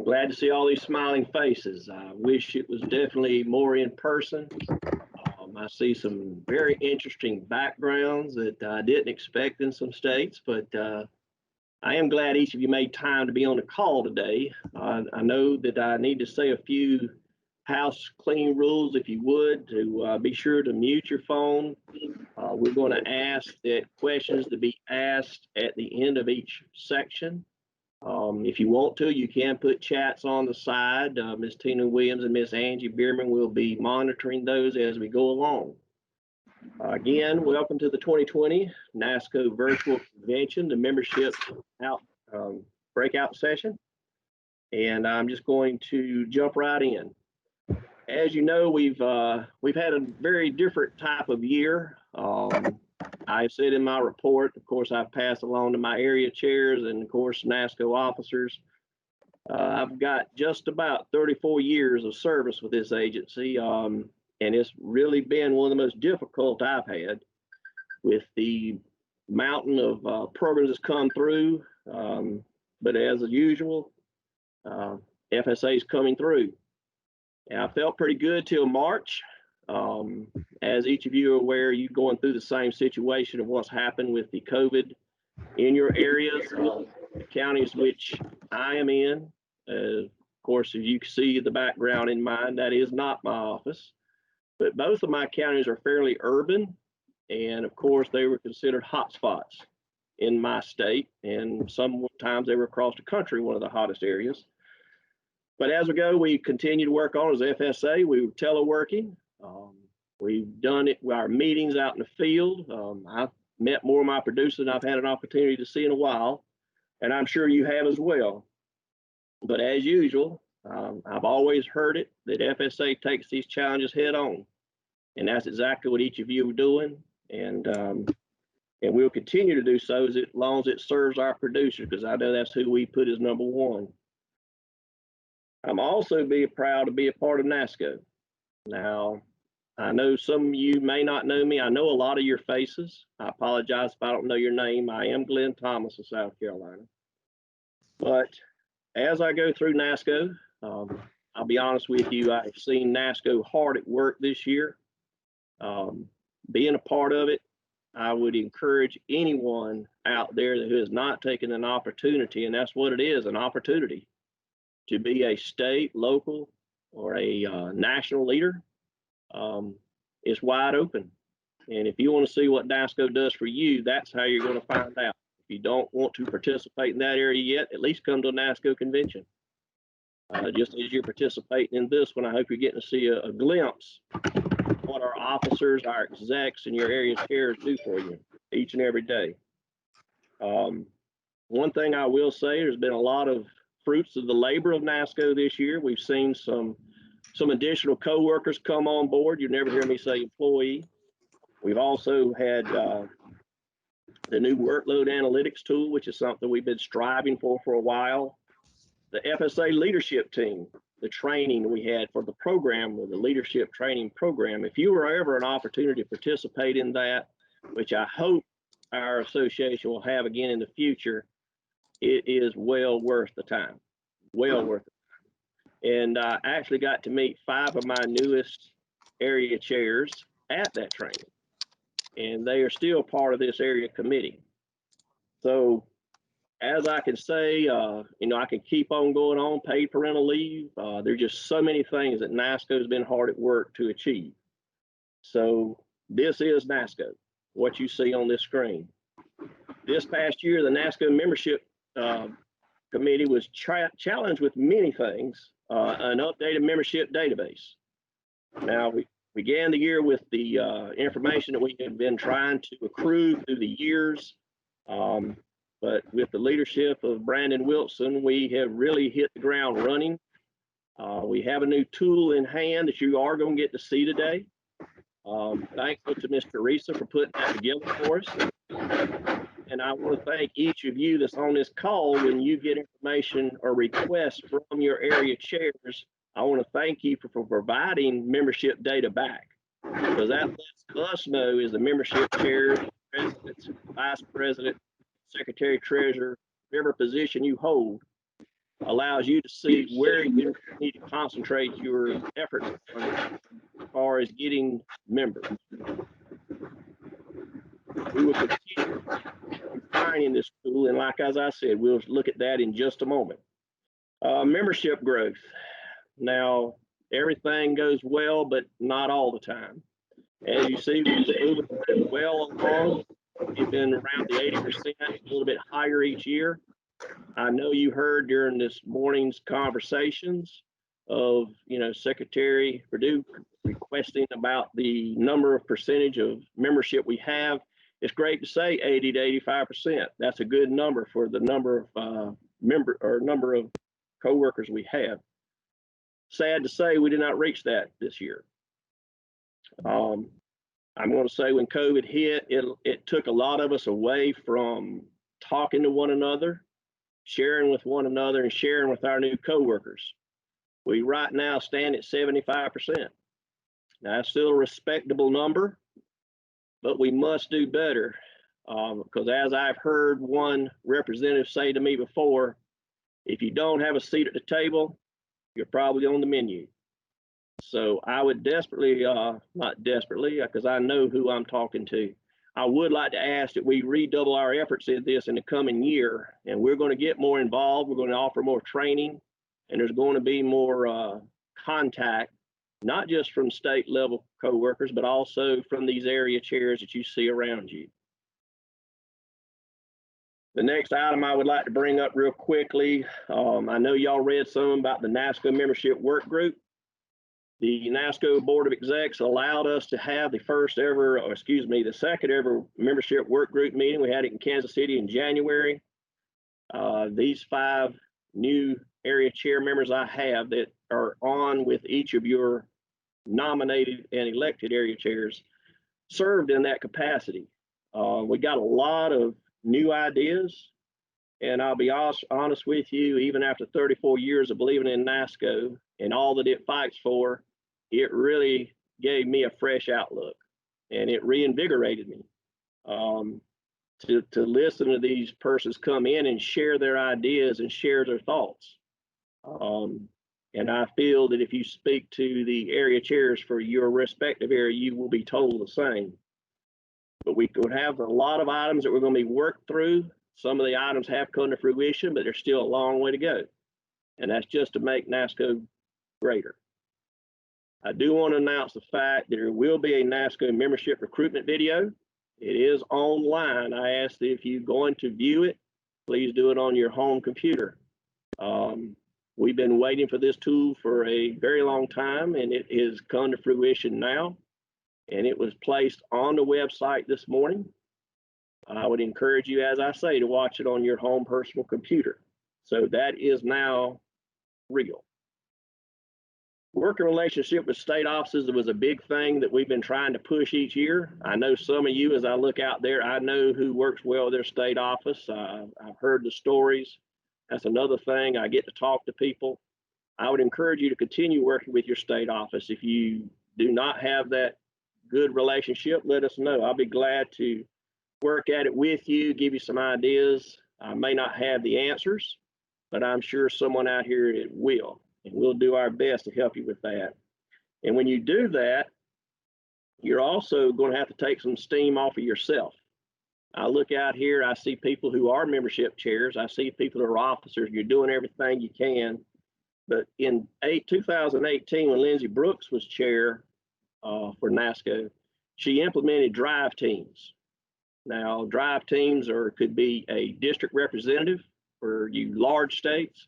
glad to see all these smiling faces. I wish it was definitely more in person. I see some very interesting backgrounds that I didn't expect in some states, but I am glad each of you made time to be on the call today. I know that I need to say a few house clean rules, if you would, to be sure to mute your phone. We're going to ask that questions to be asked at the end of each section. If you want to, you can put chats on the side. Ms. Tina Williams and Ms. Angie Bierman will be monitoring those as we go along. Again, welcome to the 2020 NASCOE Virtual Convention, the membership breakout session. And I'm just going to jump right in. As you know, we've had a very different type of year. I said in my report, of course, I've passed along to my area chairs and, of course, NASCOE officers. I've got just about 34 years of service with this agency, and it's really been one of the most difficult I've had with the mountain of programs that's come through. But as usual, FSA is coming through. And I felt pretty good till March. As each of you are aware, you're going through the same situation of what's happened with the COVID in your areas, the counties which I am in. Of course, as you can see the background in mine, that is not my office. But both of my counties are fairly urban. And of course, they were considered hotspots in my state. And sometimes they were across the country, one of the hottest areas. But as we go, we continue to work on as FSA. We were teleworking. We've done it with our meetings out in the field. I've met more of my producers than I've had an opportunity to see in a while, and I'm sure you have as well. But as usual, I've always heard it that FSA takes these challenges head on, and that's exactly what each of you are doing. And we'll continue to do so as long as it serves our producers, because I know that's who we put as number one. I'm also proud to be a part of NASCOE. Now, I know some of you may not know me. I know a lot of your faces. I apologize if I don't know your name. I am Glenn Thomas of South Carolina. But as I go through NASCOE, I'll be honest with you, I've seen NASCOE hard at work this year. Being a part of it, I would encourage anyone out there who has not taken an opportunity, and that's what it is, an opportunity, to be a state, local, or a national leader. It's wide open. And if you want to see what NASCOE does for you, that's how you're going to find out. If you don't want to participate in that area yet, at least come to a NASCOE convention. Just as you're participating in this one, I hope you're getting to see a glimpse of what our officers, our execs, and your area chairs do for you each and every day. One thing I will say, there's been a lot of fruits of the labor of NASCOE this year. We've seen some additional co-workers come on board. You never hear me say employee. We've also had the new workload analytics tool, which is something we've been striving for a while. The FSA leadership team, the training we had for the program, the leadership training program. If you were ever an opportunity to participate in that, which I hope our association will have again in the future, it is well worth the time, well worth it. And I actually got to meet 5 of my newest area chairs at that training, and they are still part of this area committee. So as I can say, I can keep on going on, paid parental leave. There's just so many things that NASCOE has been hard at work to achieve. So this is NASCOE, what you see on this screen. This past year, the NASCOE membership committee was challenged with many things, an updated membership database. Now, we began the year with the information that we had been trying to accrue through the years. But with the leadership of Brandon Wilson, we have really hit the ground running. We have a new tool in hand that you are going to get to see today. Thankful to Ms. Teresa for putting that together for us. And I want to thank each of you that's on this call. When you get information or requests from your area chairs, I want to thank you for providing membership data back, because that lets us know, as the membership chairs, presidents, vice president, secretary, treasurer, whatever position you hold, allows you to see where you need to concentrate your efforts on as far as getting members. We will continue refining this tool, and like as I said, we'll look at that in just a moment. Membership growth. Now, everything goes well, but not all the time. As you see, we're moving well along. We've been around the 80%, a little bit higher each year. I know you heard during this morning's conversations of, Secretary Perdue requesting about the number of percentage of membership we have. It's great to say 80 to 85%. That's a good number for the number of number of coworkers we have. Sad to say we did not reach that this year. I'm going to say when COVID hit, it took a lot of us away from talking to one another, sharing with one another, and sharing with our new coworkers. We right now stand at 75%. Now, that's still a respectable number, but we must do better because as I've heard one representative say to me before, if you don't have a seat at the table, you're probably on the menu. So I would desperately, not desperately, because I know who I'm talking to, I would like to ask that we redouble our efforts in this in the coming year, and we're going to get more involved. We're going to offer more training, and there's going to be more contact, not just from state level coworkers, but also from these area chairs that you see around you. The next item I would like to bring up real quickly, I know y'all read some about the NASCOE membership work group. The NASCOE Board of Execs allowed us to have the second ever membership work group meeting. We had it in Kansas City in January. These 5 new area chair members I have that are on with each of your nominated and elected area chairs served in that capacity. We got a lot of new ideas, and I'll be honest with you, even after 34 years of believing in NASCOE and all that it fights for, it really gave me a fresh outlook, and it reinvigorated me to listen to these persons come in and share their ideas and share their thoughts. And I feel that if you speak to the area chairs for your respective area, you will be told the same. But we could have a lot of items that we're going to be worked through. Some of the items have come to fruition, but there's still a long way to go. And that's just to make NASCOE greater. I do want to announce the fact that there will be a NASCOE membership recruitment video. It is online. I ask that if you're going to view it, please do it on your home computer. We've been waiting for this tool for a very long time, and it has come to fruition now. And it was placed on the website this morning. I would encourage you, as I say, to watch it on your home personal computer. So that is now real. Working relationship with state offices was a big thing that we've been trying to push each year. I know some of you, as I look out there, I know who works well with their state office. I've heard the stories. That's another thing. I get to talk to people. I would encourage you to continue working with your state office. If you do not have that good relationship, let us know. I'll be glad to work at it with you, give you some ideas. I may not have the answers, but I'm sure someone out here will, and we'll do our best to help you with that. And when you do that, you're also going to have to take some steam off of yourself. I look out here, I see people who are membership chairs. I see people who are officers. You're doing everything you can. But in 2018, when Lindsay Brooks was chair for NASCOE, she implemented drive teams. Now, drive teams could be a district representative for you large states.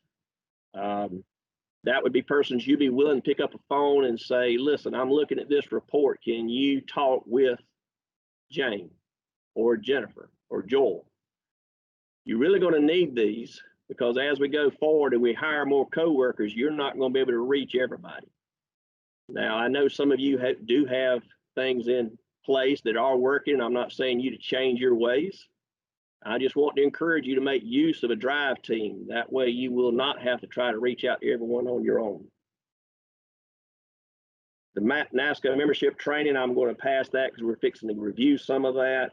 That would be persons you'd be willing to pick up a phone and say, listen, I'm looking at this report. Can you talk with Jane or Jennifer or Joel? You're really going to need these because as we go forward and we hire more coworkers, you're not going to be able to reach everybody. Now, I know some of you do have things in place that are working. I'm not saying you to change your ways. I just want to encourage you to make use of a drive team. That way you will not have to try to reach out to everyone on your own. The NASCOE membership training, I'm going to pass that because we're fixing to review some of that.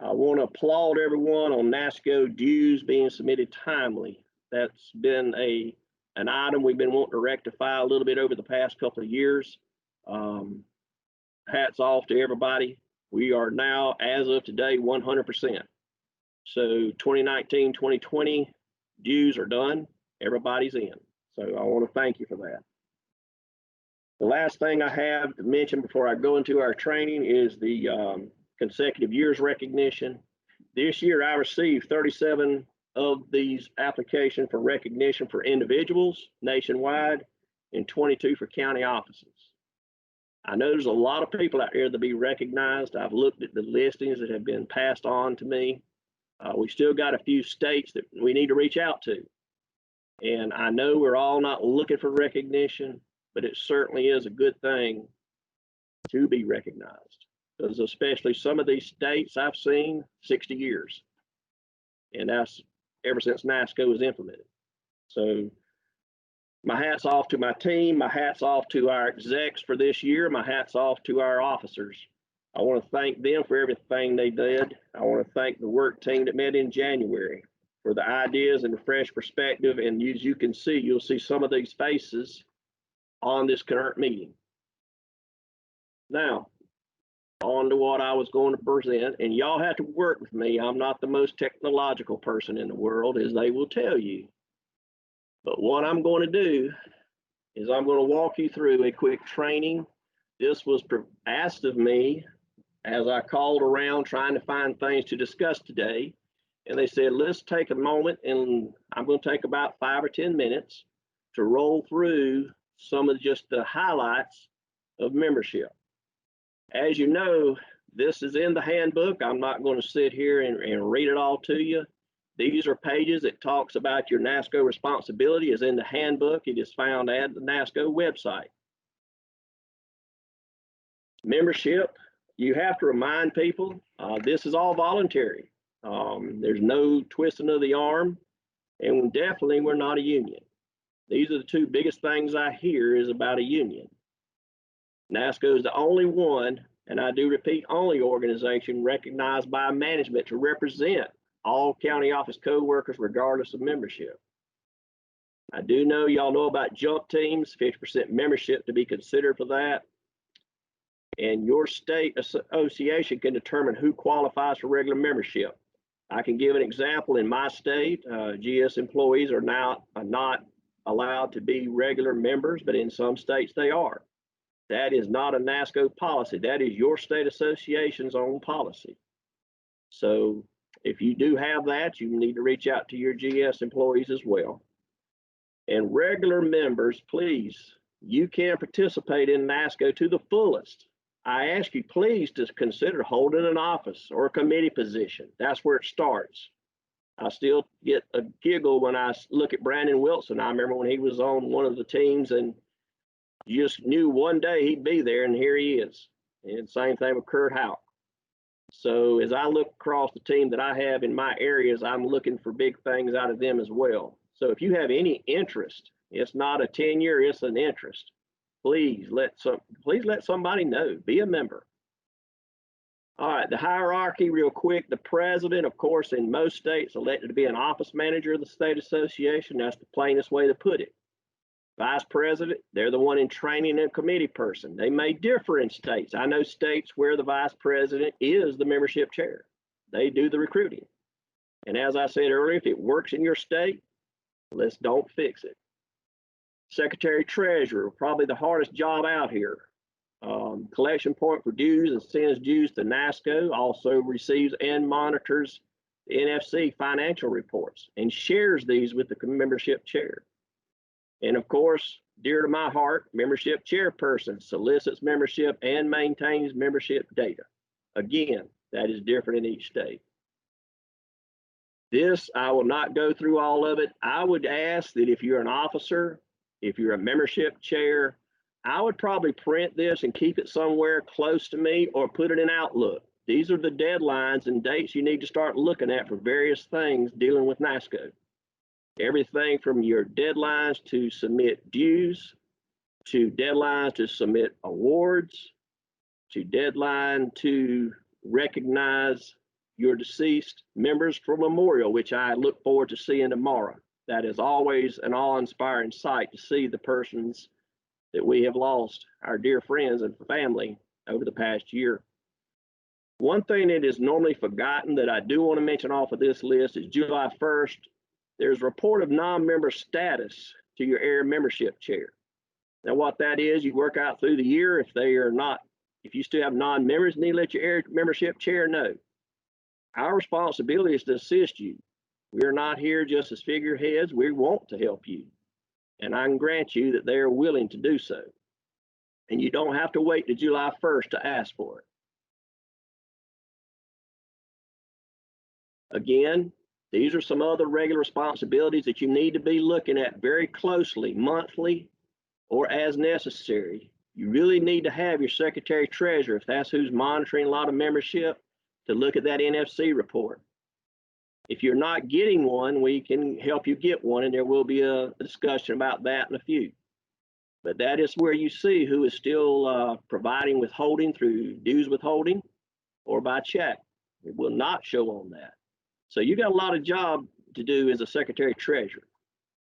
I want to applaud everyone on NASCOE dues being submitted timely. That's been an item we've been wanting to rectify a little bit over the past couple of years. Hats off to everybody. We are now, as of today, 100%. So 2019, 2020 dues are done. Everybody's in. So I want to thank you for that. The last thing I have to mention before I go into our training is the consecutive years recognition. This year I received 37 of these applications for recognition for individuals nationwide and 22 for county offices. I know there's a lot of people out there to be recognized. I've looked at the listings that have been passed on to me. We still got a few states that we need to reach out to. And I know we're all not looking for recognition, but it certainly is a good thing to be recognized. Because especially some of these states I've seen 60 years. And that's ever since NASCOE was implemented. So my hat's off to my team. My hat's off to our execs for this year. My hat's off to our officers. I want to thank them for everything they did. I want to thank the work team that met in January for the ideas and the fresh perspective. And as you can see, you'll see some of these faces on this current meeting. Now, on to what I was going to present, and y'all have to work with me. I'm not the most technological person in the world, as they will tell you. But what I'm going to do is I'm going to walk you through a quick training. This was asked of me as I called around trying to find things to discuss today. And they said, let's take a moment, and I'm going to take about 5 or 10 minutes to roll through some of just the highlights of membership. As you know, this is in the handbook. I'm not going to sit here and read it all to you. These are pages that talks about your NASCOE responsibility is in the handbook. It is found at the NASCOE website. Membership, you have to remind people, this is all voluntary. There's no twisting of the arm, and definitely we're not a union. These are the two biggest things I hear is about a union. NASCOE is the only one, and I do repeat, only organization recognized by management to represent all county office co-workers regardless of membership. I do know y'all know about jump teams, 50% membership to be considered for that. And your state association can determine who qualifies for regular membership. I can give an example. In my state, GS employees are now not allowed to be regular members, but in some states they are. That is not a NASCOE policy. That is your state association's own policy. So if you do have that, you need to reach out to your GS employees as well. And regular members, please, you can participate in NASCOE to the fullest. I ask you, please, to consider holding an office or a committee position. That's where it starts. I still get a giggle when I look at Brandon Wilson. I remember when he was on one of the teams, and you just knew one day he'd be there, and here he is. And same thing with Kurt Houck. So as I look across the team that I have in my areas, I'm looking for big things out of them as well. So if you have any interest, it's not a tenure, it's an interest. Please let somebody know. Be a member. All right, the hierarchy real quick. The president, of course, in most states elected to be an office manager of the state association. That's the plainest way to put it. Vice president, they're the one in training and committee person. They may differ in states. I know states where the vice president is the membership chair. They do the recruiting. And as I said earlier, if it works in your state, don't fix it. Secretary treasurer, probably the hardest job out here. Collection point for dues and sends dues to NASCOE, also receives and monitors the NFC financial reports and shares these with the membership chair. And of course, dear to my heart, membership chairperson solicits membership and maintains membership data. Again, that is different in each state. This, I will not go through all of it. I would ask that if you're an officer, if you're a membership chair, I would probably print this and keep it somewhere close to me or put it in Outlook. These are the deadlines and dates you need to start looking at for various things dealing with NASCOE. Everything from your deadlines to submit dues, to deadlines to submit awards, to deadline to recognize your deceased members for memorial, which I look forward to seeing tomorrow. that is always an awe-inspiring sight to see the persons that we have lost, our dear friends and family, over the past year. One thing that is normally forgotten that I do want to mention off of this list is July 1st, there's a report of non-member status to your area membership chair. Now what that is, you work out through the year. If you still have non-members, you need to let your area membership chair know. Our responsibility is to assist you. We're not here just as figureheads. We want to help you. And I can grant you that they are willing to do so. And you don't have to wait to July 1st to ask for it. Again, these are some other regular responsibilities that you need to be looking at very closely, monthly or as necessary. You really need to have your secretary treasurer, if that's who's monitoring a lot of membership, to look at that NFC report. If you're not getting one, we can help you get one, and there will be a discussion about that in a few. But that is where you see who is still providing withholding through dues withholding or by check. It will not show on that. So you got a lot of job to do as a secretary treasurer.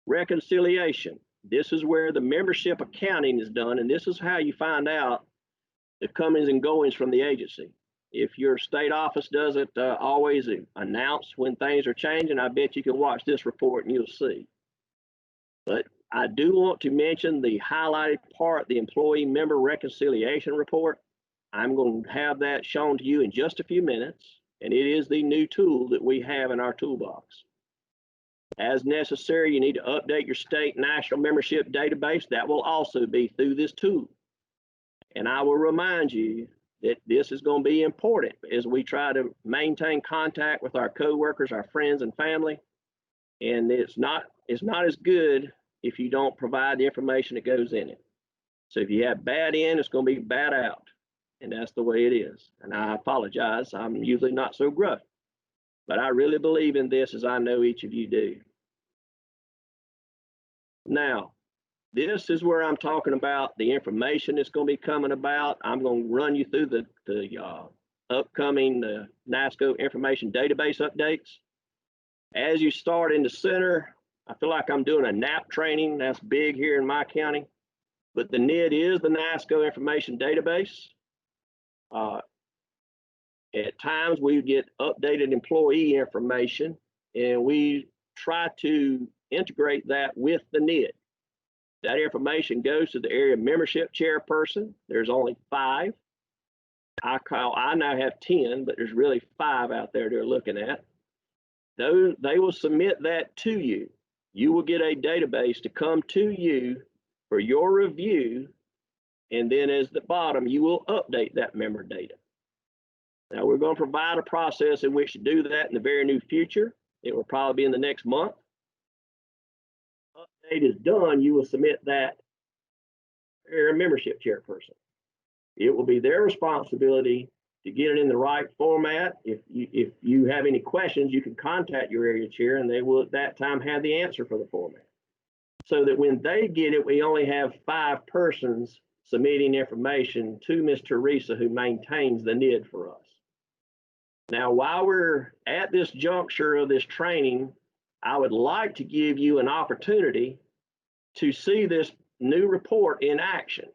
Reconciliation. This is where the membership accounting is done, and this is how you find out the comings and goings from the agency. If your state office doesn't always announce when things are changing, I bet you can watch this report and you'll see. But I do want to mention the highlighted part, the employee member reconciliation report. I'm going to have that shown to you in just a few minutes, and it is the new tool that we have in our toolbox. As necessary, you need to update your state national membership database. That will also be through this tool. And I will remind you that this is going to be important as we try to maintain contact with our coworkers, our friends and family. And it's not as good if you don't provide the information that goes in it. So if you have bad in, it's going to be bad out. And that's the way it is. And I apologize. I'm usually not so gruff. But I really believe in this, as I know each of you do. Now, this is where I'm talking about the information that's going to be coming about. I'm going to run you through the upcoming NASCOE information database updates. As you start in the center, I feel like I'm doing a NAP training. That's big here in my county. But the NID is the NASCOE information database. At times we get updated employee information, and we try to integrate that with the NID. That information goes to the area membership chairperson. There's only 5. I now have 10, but there's really 5 out there they're looking at. They will submit that to you. You will get a database to come to you for your review, and then as the bottom, you will update that member data. Now, we're going to provide a process in which to do that in the very near future. It will probably be in the next month. Update is done, you will submit that to area membership chairperson. It will be their responsibility to get it in the right format. If you have any questions, you can contact your area chair, and they will at that time have the answer for the format. So that when they get it, we only have 5 persons submitting information to Ms. Teresa, who maintains the NID for us. Now, while we're at this juncture of this training, I would like to give you an opportunity to see this new report in action.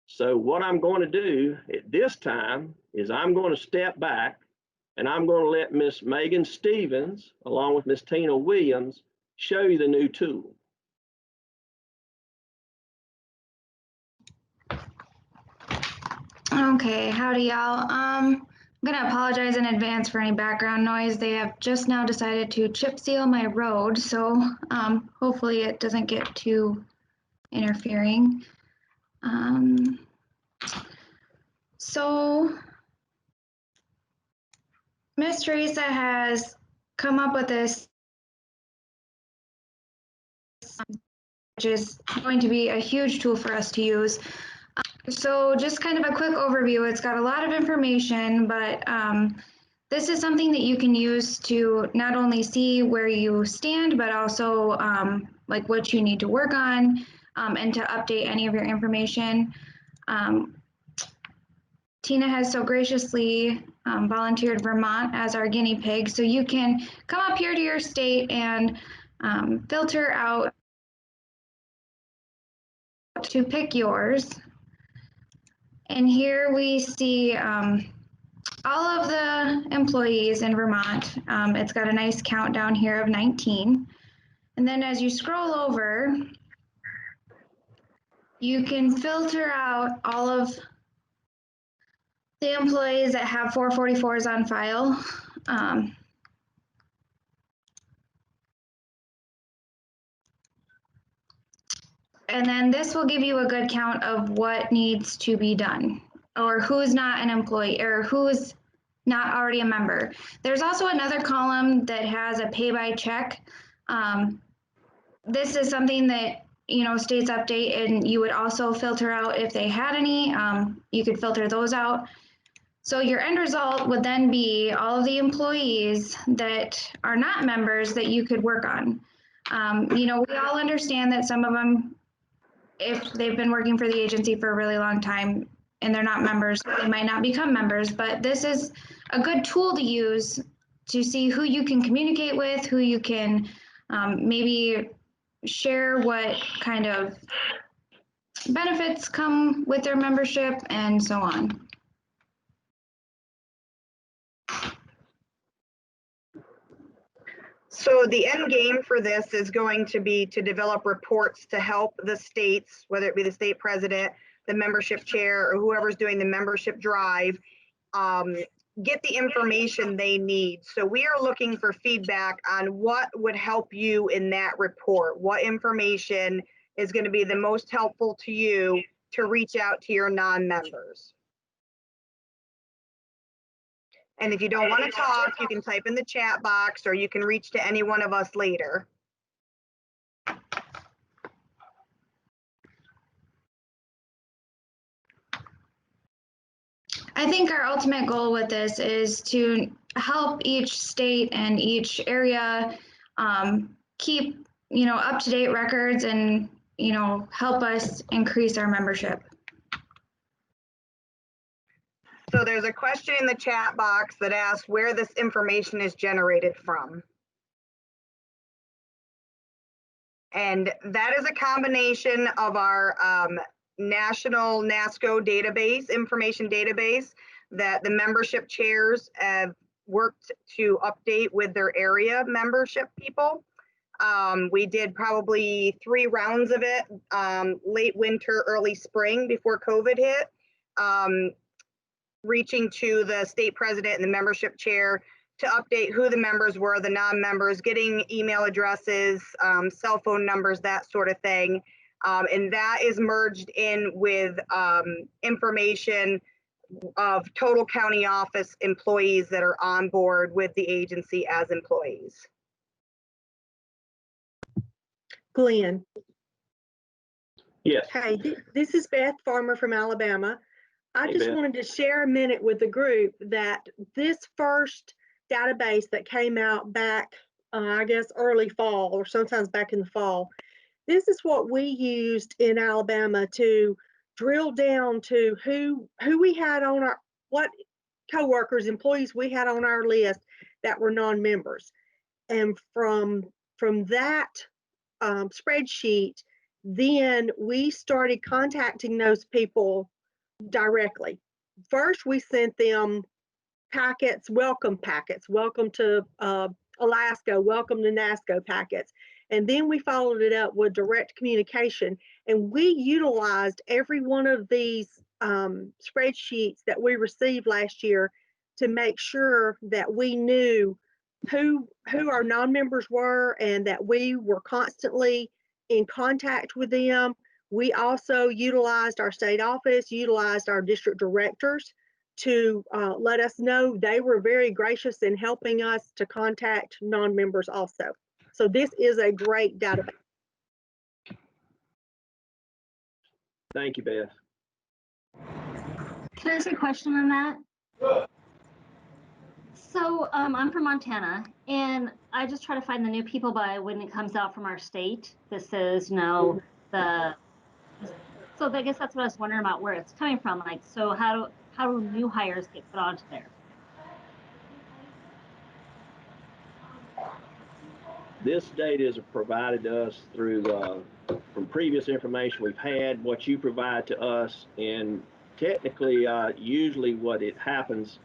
So what I'm going to do at this time is I'm going to step back, and I'm going to let Miss Megan Stevens, along with Miss Tina Williams, show you the new tool. Okay, howdy y'all. I'm gonna apologize in advance for any background noise. They have just now decided to chip seal my road, so hopefully it doesn't get too interfering. So Miss Teresa has come up with this, which is going to be a huge tool for us to use. So just kind of a quick overview. It's got a lot of information, but this is something that you can use to not only see where you stand, but also like what you need to work on and to update any of your information. Tina has so graciously volunteered Vermont as our guinea pig, so you can come up here to your state and filter out to pick yours. And here we see all of the employees in Vermont. It's got a nice countdown here of 19. And then as you scroll over, you can filter out all of the employees that have 444s on file. And then this will give you a good count of what needs to be done, or who's not an employee, or who's not already a member. There's also another column that has a pay by check. This is something that, you know, states update, and you would also filter out if they had any. You could filter those out. So your end result would then be all of the employees that are not members that you could work on. You know, we all understand that some of them, if they've been working for the agency for a really long time and they're not members, they might not become members, but this is a good tool to use to see who you can communicate with, who you can maybe share what kind of benefits come with their membership and so on. So the end game for this is going to be to develop reports to help the states, whether it be the state president, the membership chair, or whoever's doing the membership drive, get the information they need. So we are looking for feedback on what would help you in that report. What information is going to be the most helpful to you to reach out to your non-members. And if you don't want to talk, you can type in the chat box, or you can reach to any one of us later. I think our ultimate goal with this is to help each state and each area keep, you know, up-to-date records and, you know, help us increase our membership. So there's a question in the chat box that asks where this information is generated from. And that is a combination of our national NASCOE database, information database, that the membership chairs have worked to update with their area membership people. We did probably 3 rounds of it, late winter, early spring before COVID hit. Reaching to the state president and the membership chair to update who the members were, the non-members, getting email addresses, cell phone numbers, that sort of thing. And that is merged in with information of total county office employees that are on board with the agency as employees. Glenn. Yes. Hey, this is Beth Farmer from Alabama. I Hey, just Beth. wanted to share a minute with the group that this first database that came out back, I guess, early fall or sometimes back in the fall, this is what we used in Alabama to drill down to who we had on our, what coworkers, employees we had on our list that were non-members. And from that spreadsheet, then we started contacting those people directly. First, we sent them packets, welcome to Alaska, welcome to NASCOE packets. And then we followed it up with direct communication. And we utilized every one of these spreadsheets that we received last year to make sure that we knew who our non-members were and that we were constantly in contact with them. We also utilized our state office, utilized our district directors to let us know. They were very gracious in helping us to contact non-members also. So this is a great database. Thank you, Beth. Can I ask a question on that? So I'm from Montana, and I just try to find the new people by when it comes out from our state. This is, you know, so I guess that's what I was wondering about, where it's coming from. Like, so how do new hires get put onto there? this data is provided to us through from previous information we've had, what you provide to us, and technically, usually what it happens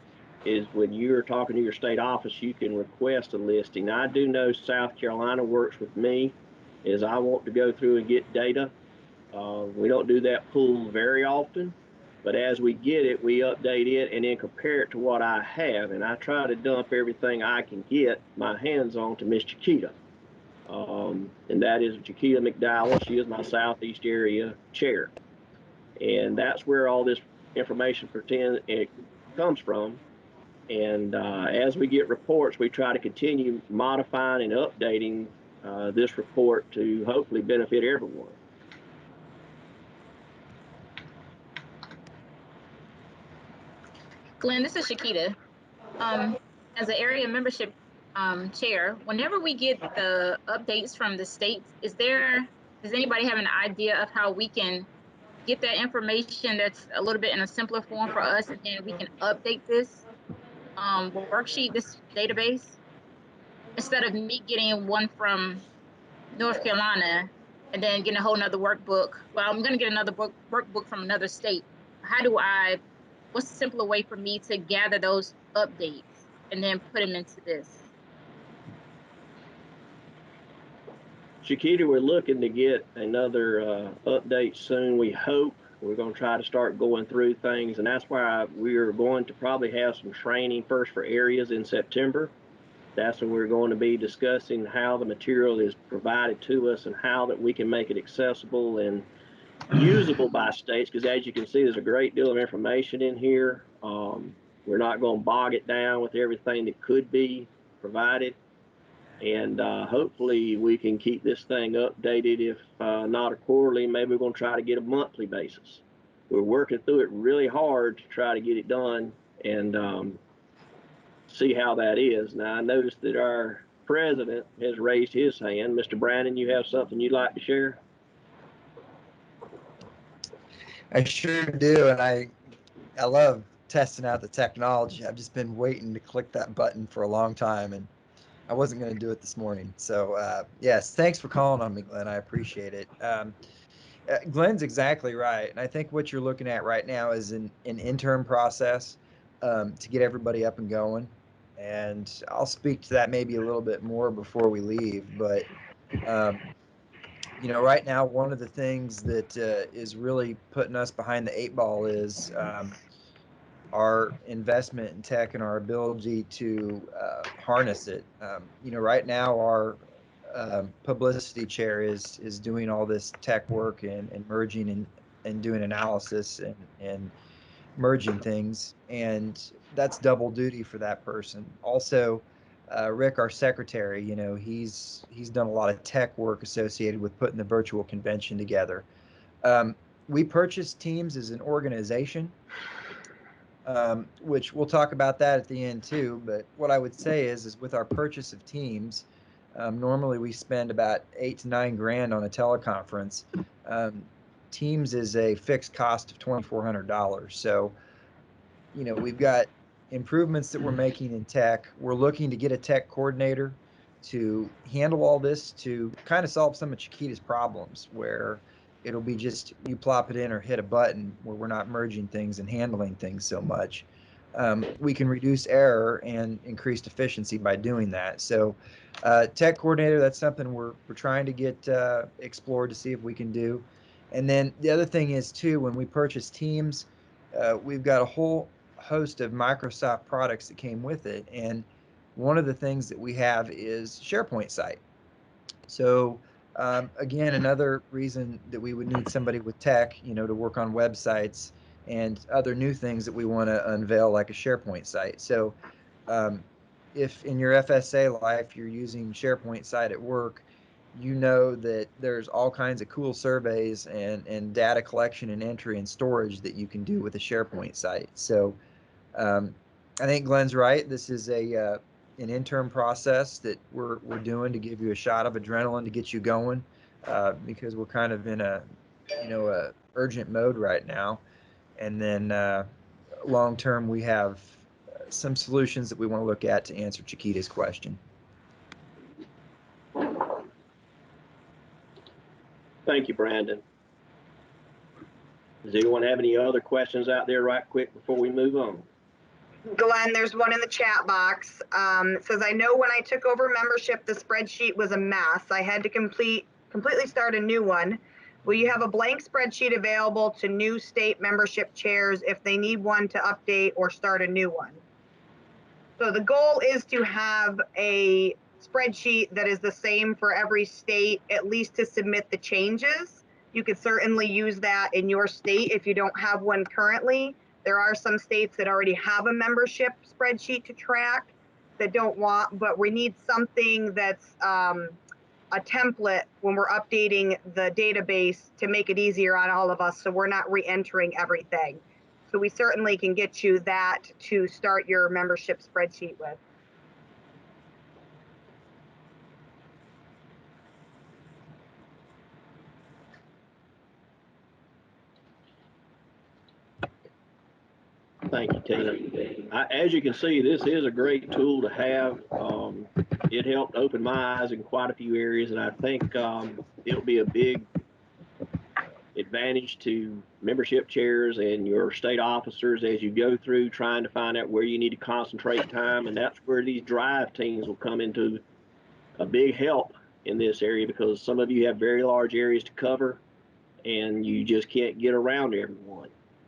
is when you're talking to your state office, you can request a listing. Now, I do know South Carolina works with me, is I want to go through and get data. We don't do that pool very often, but as we get it, we update it and then compare it to what I have, and I try to dump everything I can get my hands on to Miss Chiquita. And that is Chiquita McDowell. She is my Southeast area chair. And that's where all this information comes from. And as we get reports, we try to continue modifying and updating this report to hopefully benefit everyone. Glenn, this is Chiquita. As an area membership chair, whenever we get the updates from the states, does anybody have an idea of how we can get that information that's a little bit in a simpler form for us, and then we can update this worksheet, this database, instead of me getting one from North Carolina and then getting a whole nother workbook? Well, I'm going to get another workbook from another state. What's a simpler way for me to gather those updates and then put them into this? Chiquita, we're looking to get another update soon, we hope. We're going to try to start going through things, and that's why we're going to probably have some training first for areas in September. That's when we're going to be discussing how the material is provided to us and how that we can make it accessible and usable by states, because as you can see, there's a great deal of information in here. We're not going to bog it down with everything that could be provided, and hopefully we can keep this thing updated. If not a quarterly, maybe we're going to try to get a monthly basis. We're working through it really hard to try to get it done and see how that is. Now, I noticed that our president has raised his hand. Mr. Brandon, you have something you'd like to share? I sure do, and I love testing out the technology. I've just been waiting to click that button for a long time, and I wasn't going to do it this morning. So yes, thanks for calling on me, Glenn. I appreciate it. Glenn's exactly right, and I think what you're looking at right now is an interim process to get everybody up and going. And I'll speak to that maybe a little bit more before we leave, but you know, right now, one of the things that is really putting us behind the 8 ball is our investment in tech and our ability to harness it. You know, right now, our publicity chair is doing all this tech work and merging and doing analysis and merging things, and that's double duty for that person. Also, Rick, our secretary, you know, he's done a lot of tech work associated with putting the virtual convention together. We purchased Teams as an organization, which we'll talk about that at the end too. But what I would say is with our purchase of Teams, normally we spend about $8 to $9 grand on a teleconference. Teams is a fixed cost of $2,400. So, you know, we've got improvements that we're making in tech. We're looking to get a tech coordinator to handle all this, to kind of solve some of Chiquita's problems, where it'll be just you plop it in or hit a button, where we're not merging things and handling things so much. We can reduce error and increased efficiency by doing that. So tech coordinator, that's something we're trying to get explored to see if we can do. And then the other thing is too, when we purchase Teams, we've got a whole host of Microsoft products that came with it, and one of the things that we have is SharePoint site. So again, another reason that we would need somebody with tech, you know, to work on websites and other new things that we want to unveil, like a SharePoint site. So if in your FSA life you're using SharePoint site at work, you know that there's all kinds of cool surveys and data collection and entry and storage that you can do with a SharePoint site. So I think Glenn's right. This is an interim process that we're doing to give you a shot of adrenaline to get you going, because we're kind of in a urgent mode right now. And then long term, we have some solutions that we want to look at to answer Chiquita's question. Thank you, Brandon. Does anyone have any other questions out there right quick before we move on? Glenn, there's one in the chat box. It says, I know when I took over membership, the spreadsheet was a mess. I had to completely start a new one. Will you have a blank spreadsheet available to new state membership chairs if they need one to update or start a new one? So the goal is to have a spreadsheet that is the same for every state, at least to submit the changes. You could certainly use that in your state if you don't have one currently. There are some states that already have a membership spreadsheet to track that don't want, but we need something that's a template when we're updating the database to make it easier on all of us so we're not re-entering everything. So we certainly can get you that to start your membership spreadsheet with. Thank you, Tina. As you can see, this is a great tool to have. It helped open my eyes in quite a few areas, and I think it'll be a big advantage to membership chairs and your state officers as you go through trying to find out where you need to concentrate time. And that's where these drive teams will come into a big help in this area, because some of you have very large areas to cover and you just can't get around everyone.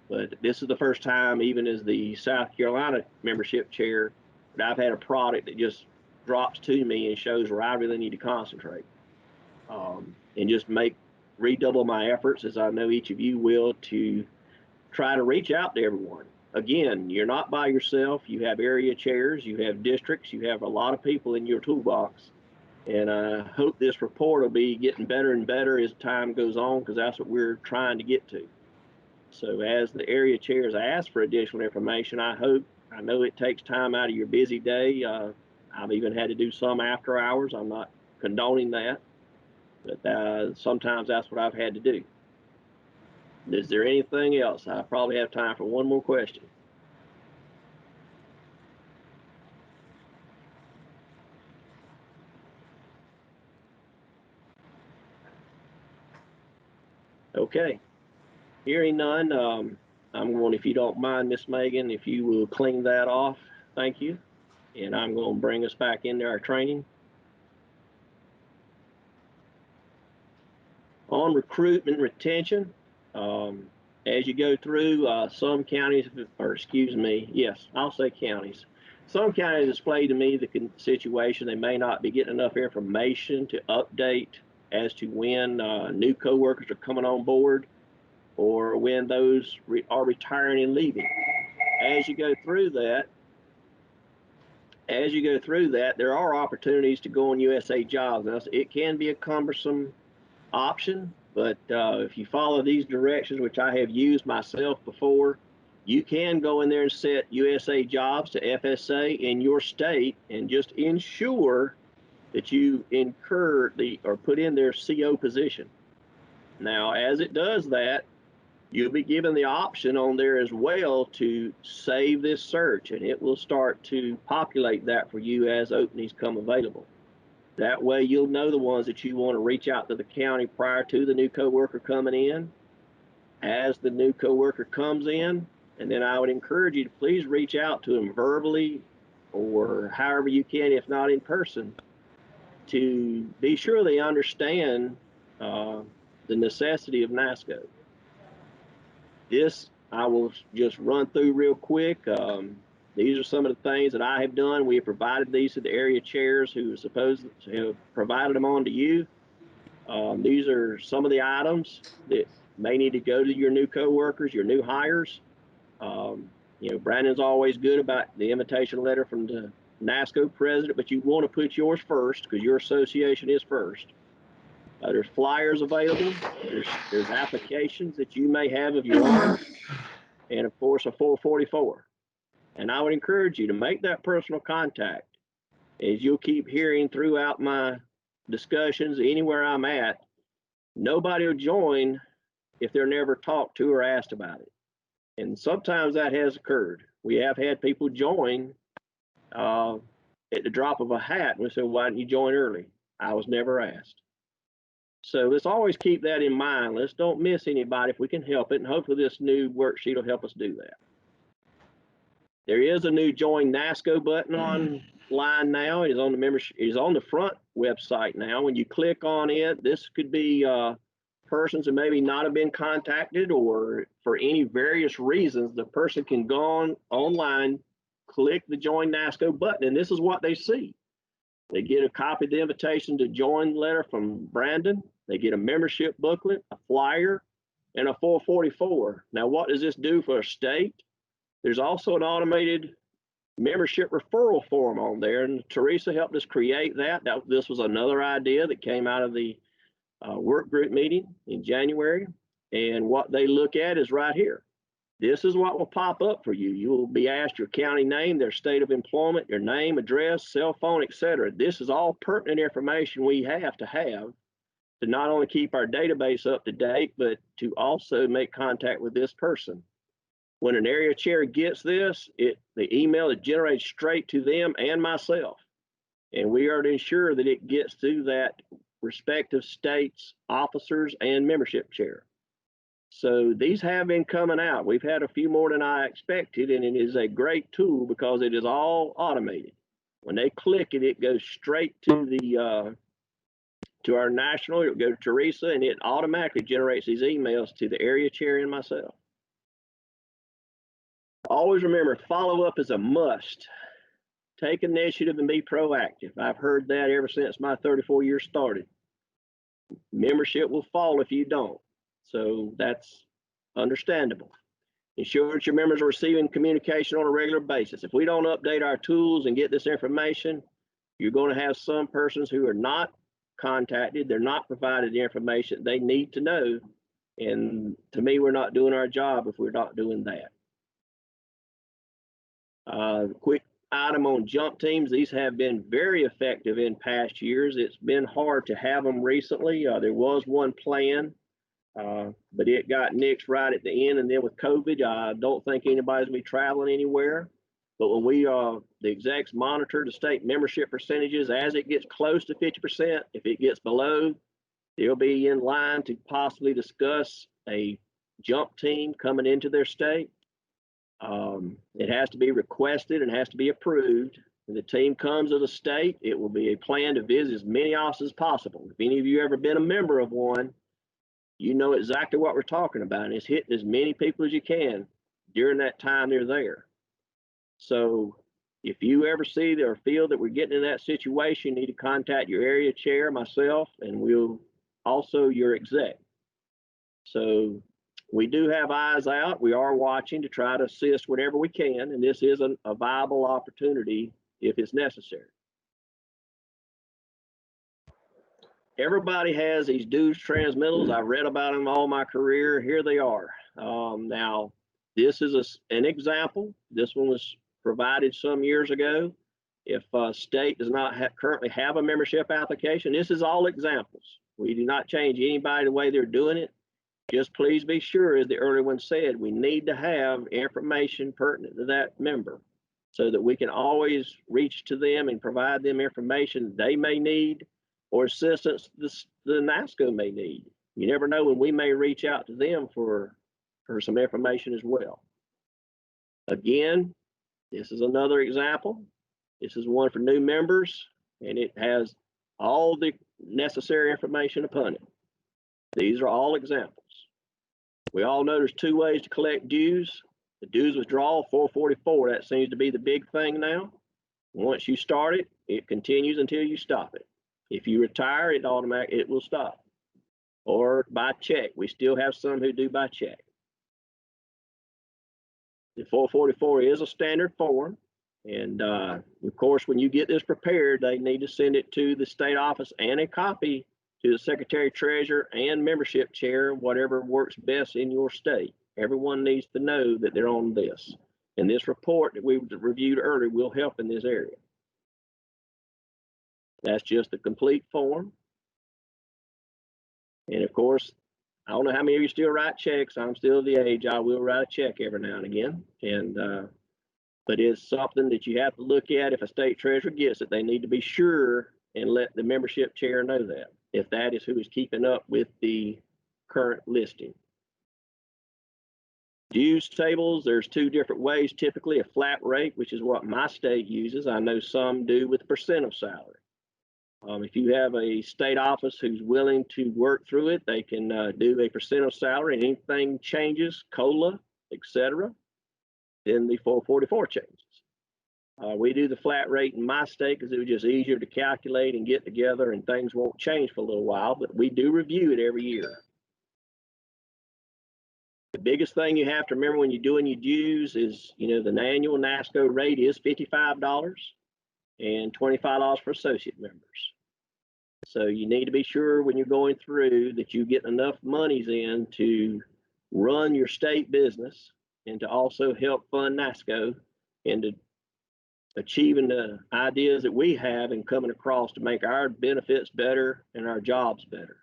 But this is the first time, even as the South Carolina membership chair, that I've had a product that just drops to me and shows where I really need to concentrate, and just redouble my efforts, as I know each of you will, to try to reach out to everyone. Again, you're not by yourself. You have area chairs, you have districts, you have a lot of people in your toolbox. And I hope this report will be getting better and better as time goes on, because that's what we're trying to get to. So as the area chairs ask for additional information, I know it takes time out of your busy day. I've even had to do some after hours. I'm not condoning that, but sometimes that's what I've had to do. Is there anything else? I probably have time for one more question. Okay. Hearing none, I'm going, if you don't mind, Miss Megan, if you will clean that off, thank you. And I'm going to bring us back into our training. On recruitment retention, as you go through, some counties, or excuse me, yes, I'll say counties. Some counties display to me the situation they may not be getting enough information to update as to when new coworkers are coming on board, or when those are retiring and leaving. As you go through that, there are opportunities to go on USA Jobs. Now, it can be a cumbersome option, but if you follow these directions, which I have used myself before, you can go in there and set USA Jobs to FSA in your state and just ensure that you put in their CO position. Now, as it does that, you'll be given the option on there as well to save this search, and it will start to populate that for you as openings come available. That way you'll know the ones that you want to reach out to the county prior to the new coworker coming in. As the new coworker comes in, and then I would encourage you to please reach out to them verbally or however you can, if not in person, to be sure they understand the necessity of NASCOE. This I will just run through real quick. These are some of the things that I have done. We have provided these to the area chairs who are supposed to have provided them on to you. These are some of the items that may need to go to your new coworkers, your new hires. Brandon's always good about the invitation letter from the NASCOE president, but you want to put yours first because your association is first. There's flyers available. There's applications that you may have of your own, and of course a 444. And I would encourage you to make that personal contact. As you'll keep hearing throughout my discussions, anywhere I'm at, nobody will join if they're never talked to or asked about it. And sometimes that has occurred. We have had people join at the drop of a hat, and we said, why didn't you join early? I was never asked. So let's always keep that in mind. Let's don't miss anybody if we can help it. And hopefully this new worksheet will help us do that. There is a new Join NASCOE button online now. It is on the membership. It is on the front website now. When you click on it, this could be persons who maybe not have been contacted, or for any various reasons, the person can go online, click the Join NASCOE button, and this is what they see. They get a copy of the invitation to join letter from Brandon. They get a membership booklet, a flyer, and a 444. Now, what does this do for a state? There's also an automated membership referral form on there, and Teresa helped us create that. This was another idea that came out of the work group meeting in January, and what they look at is right here. This is what will pop up for you. You will be asked your county name, their state of employment, your name, address, cell phone, etc. This is all pertinent information we have to not only keep our database up to date, but to also make contact with this person. When an area chair gets this, the email is generated straight to them and myself. And we are to ensure that it gets to that respective state's officers and membership chair. So these have been coming out. We've had a few more than I expected, and it is a great tool because it is all automated. When they click it, it goes straight to the to our national. It'll go to Teresa, and it automatically generates these emails to the area chair and myself. Always remember, follow-up is a must. Take initiative and be proactive. I've heard that ever since my 34 years started. Membership will fall if you don't. So that's understandable. Ensure that your members are receiving communication on a regular basis. If we don't update our tools and get this information, you're going to have some persons who are not contacted. They're not provided the information they need to know. And to me, we're not doing our job if we're not doing that. Quick item on jump teams. These have been very effective in past years. It's been hard to have them recently. There was one plan, but it got nixed right at the end. And then with COVID, I don't think anybody's going to be traveling anywhere. But when the execs monitor the state membership percentages, as it gets close to 50%, if it gets below, they'll be in line to possibly discuss a jump team coming into their state. It has to be requested and has to be approved. When the team comes to the state, it will be a plan to visit as many offices as possible. If any of you ever been a member of one, you know exactly what we're talking about. And it's hitting as many people as you can during that time they're there. So if you ever see or feel that we're getting in that situation, you need to contact your area chair, myself, and we'll also your exec. So we do have eyes out. We are watching to try to assist whenever we can, and this is a viable opportunity if it's necessary. Everybody has these dues transmittals. I've read about them all my career. Here they are. Now, this is an example. This one was provided some years ago. If a state does not currently have a membership application, this is all examples. We do not change anybody the way they're doing it. Just please be sure, as the earlier one said, we need to have information pertinent to that member so that we can always reach to them and provide them information they may need or assistance the NASCOE may need. You never know when we may reach out to them for some information as well. Again, this is another example. This is one for new members, and it has all the necessary information upon it. These are all examples. We all know there's two ways to collect dues. The dues withdrawal, 444, that seems to be the big thing now. Once you start it, it continues until you stop it. If you retire, it will stop. Or by check. We still have some who do by check. The 444 is a standard form. And of course, when you get this prepared, they need to send it to the state office and a copy to the Secretary Treasurer and membership chair, whatever works best in your state. Everyone needs to know that they're on this. And this report that we reviewed earlier will help in this area. That's just a complete form. And of course, I don't know how many of you still write checks. I'm still the age I will write a check every now and again. And but it's something that you have to look at. If a state treasurer gets it, they need to be sure and let the membership chair know that. if that is who is keeping up with the current listing. Dues tables, there's two different ways. Typically a flat rate, which is what my state uses. I know some do with percent of salary. If you have a state office who's willing to work through it, they can do a percent of salary, and anything changes, COLA, etc., then the 444 changes. We do the flat rate in my state because it was just easier to calculate and get together, and things won't change for a little while, but we do review it every year. The biggest thing you have to remember when you're doing your dues is, the annual NASCOE rate is $55 and $25 for associate members. So you need to be sure when you're going through that you get enough monies in to run your state business and to also help fund NASCOE and to achieving the ideas that we have and coming across to make our benefits better and our jobs better.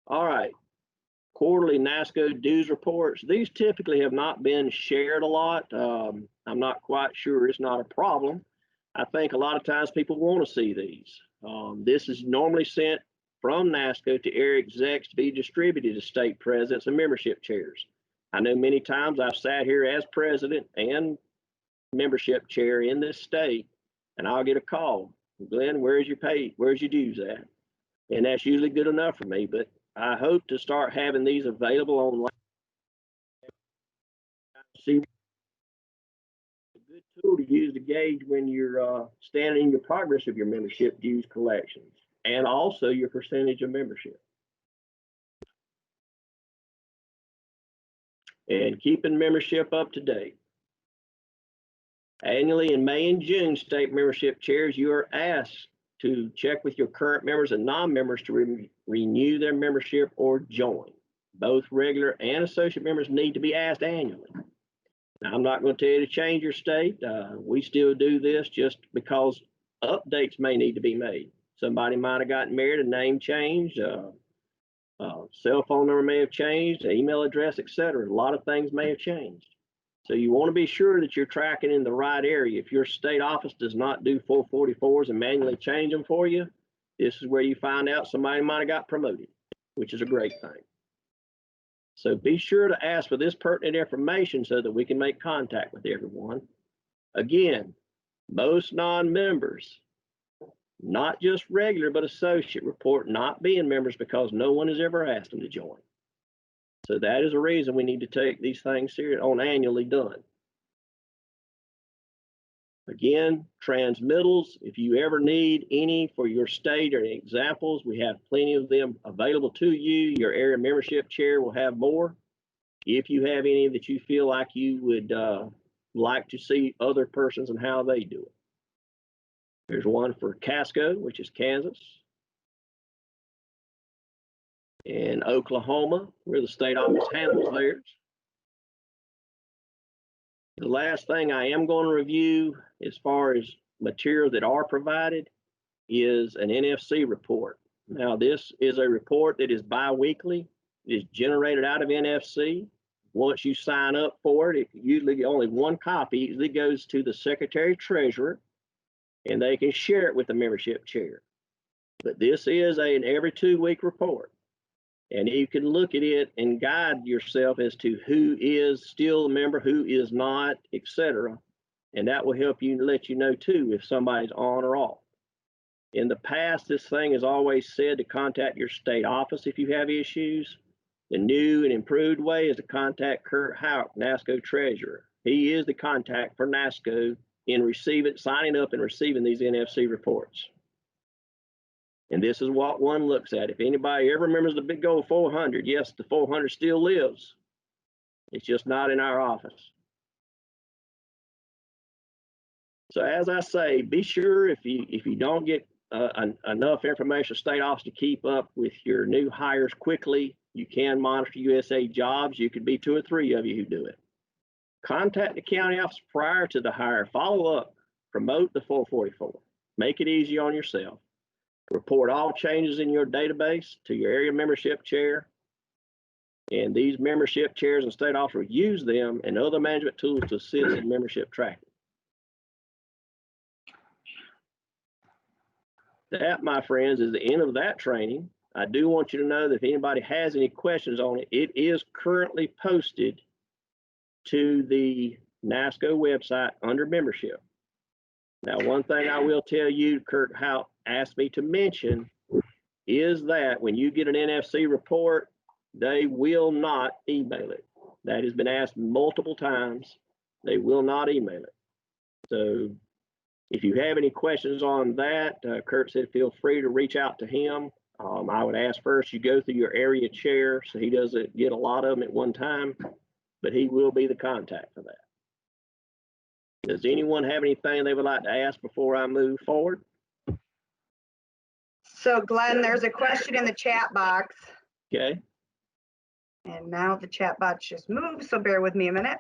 All right, quarterly NASCOE dues reports. These typically have not been shared a lot. I'm not quite sure it's not a problem. I think a lot of times people want to see these. This is normally sent from NASCOE to area execs to be distributed to state presidents and membership chairs. I know many times I've sat here as president and membership chair in this state, and I'll get a call. Glenn, where's your pay? Where's your dues at? And that's usually good enough for me, but I hope to start having these available online. See, a good tool to use to gauge when you're standing in your progress of your membership dues collections and also your percentage of membership. And keeping membership up to date. Annually in May and June, state membership chairs, you are asked to check with your current members and non-members to renew their membership or join. Both regular and associate members need to be asked annually. Now, I'm not going to tell you to change your state. We still do this just because updates may need to be made. Somebody might have gotten married, a name changed, cell phone number may have changed, email address, etc. A lot of things may have changed. So you want to be sure that you're tracking in the right area. If your state office does not do 444s and manually change them for you, this is where you find out somebody might have got promoted, which is a great thing. So be sure to ask for this pertinent information so that we can make contact with everyone. Again, most non-members, not just regular but associate, report not being members because no one has ever asked them to join. So that is a reason we need to take these things serious on annually done. Again, transmittals, if you ever need any for your state or examples, we have plenty of them available to you. Your area membership chair will have more. If you have any that you feel like you would like to see other persons and how they do it. There's one for Casco, which is Kansas. In Oklahoma, where the state office handles theirs. The last thing I am going to review as far as materials that are provided is an NFC report. Now, this is a report that is bi-weekly. It is generated out of NFC. Once you sign up for it, usually only one copy usually goes to the Secretary Treasurer, and they can share it with the membership chair. But this is an every 2-week report. And you can look at it and guide yourself as to who is still a member, who is not, etc. And that will help you let you know too if somebody's on or off. In the past, this thing has always said to contact your state office if you have issues. The new and improved way is to contact Kurt Houck, NASCOE Treasurer. He is the contact for NASCOE in signing up and receiving these NFC reports. And this is what one looks at. If anybody ever remembers the big old 400, yes, the 400 still lives. It's just not in our office. So as I say, be sure if you don't get enough information state office to keep up with your new hires quickly, you can monitor USA Jobs. You could be 2 or 3 of you who do it. Contact the county office prior to the hire. Follow up. Promote the 444. Make it easy on yourself. Report all changes in your database to your area membership chair. And these membership chairs and state officers use them and other management tools to assist in membership tracking. That, my friends, is the end of that training. I do want you to know that if anybody has any questions on it, it is currently posted to the NASCOE website under membership. Now, one thing I will tell you, Kurt Hout asked me to mention, is that when you get an NFC report, they will not email it. That has been asked multiple times. They will not email it. So if you have any questions on that, Kurt said feel free to reach out to him. I would ask first you go through your area chair so he doesn't get a lot of them at one time, but he will be the contact for that. Does anyone have anything they would like to ask before I move forward? So Glenn, there's a question in the chat box. Okay. And now the chat box just moved, so bear with me a minute.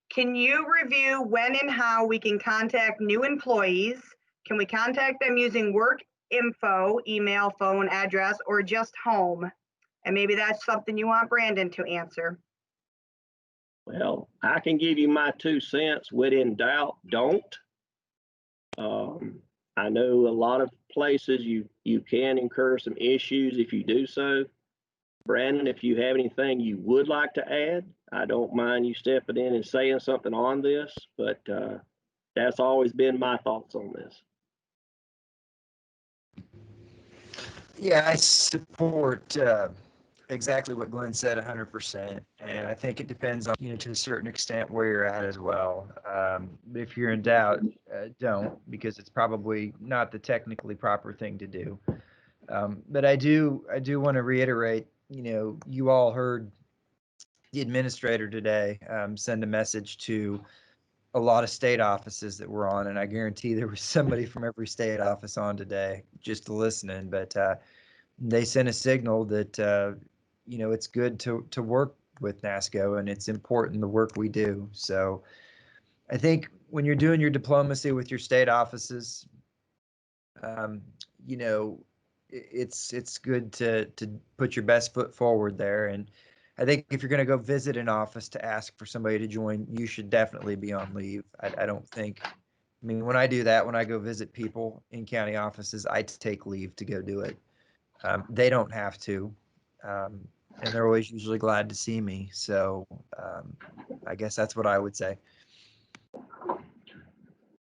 Can you review when and how we can contact new employees? Can we contact them using work info, email, phone, address, or just home? And maybe that's something you want Brandon to answer. Well, I can give you my 2 cents. When in doubt, don't. I know a lot of places you can incur some issues if you do so. Brandon, if you have anything you would like to add, I don't mind you stepping in and saying something on this, but that's always been my thoughts on this. Yeah, I support exactly what Glenn said 100%. And I think it depends on, to a certain extent where you're at as well. If you're in doubt, don't, because it's probably not the technically proper thing to do. But I do want to reiterate, you all heard the administrator today send a message to a lot of state offices that were on, and I guarantee there was somebody from every state office on today just listening. But they sent a signal that it's good to work with NASCOE, and it's important the work we do. So I think when you're doing your diplomacy with your state offices, it's good to put your best foot forward there. And I think if you're going to go visit an office to ask for somebody to join, you should definitely be on leave. I don't think, when I do that, when I go visit people in county offices, I take leave to go do it. They don't have to, and they're always usually glad to see me. So I guess that's what I would say.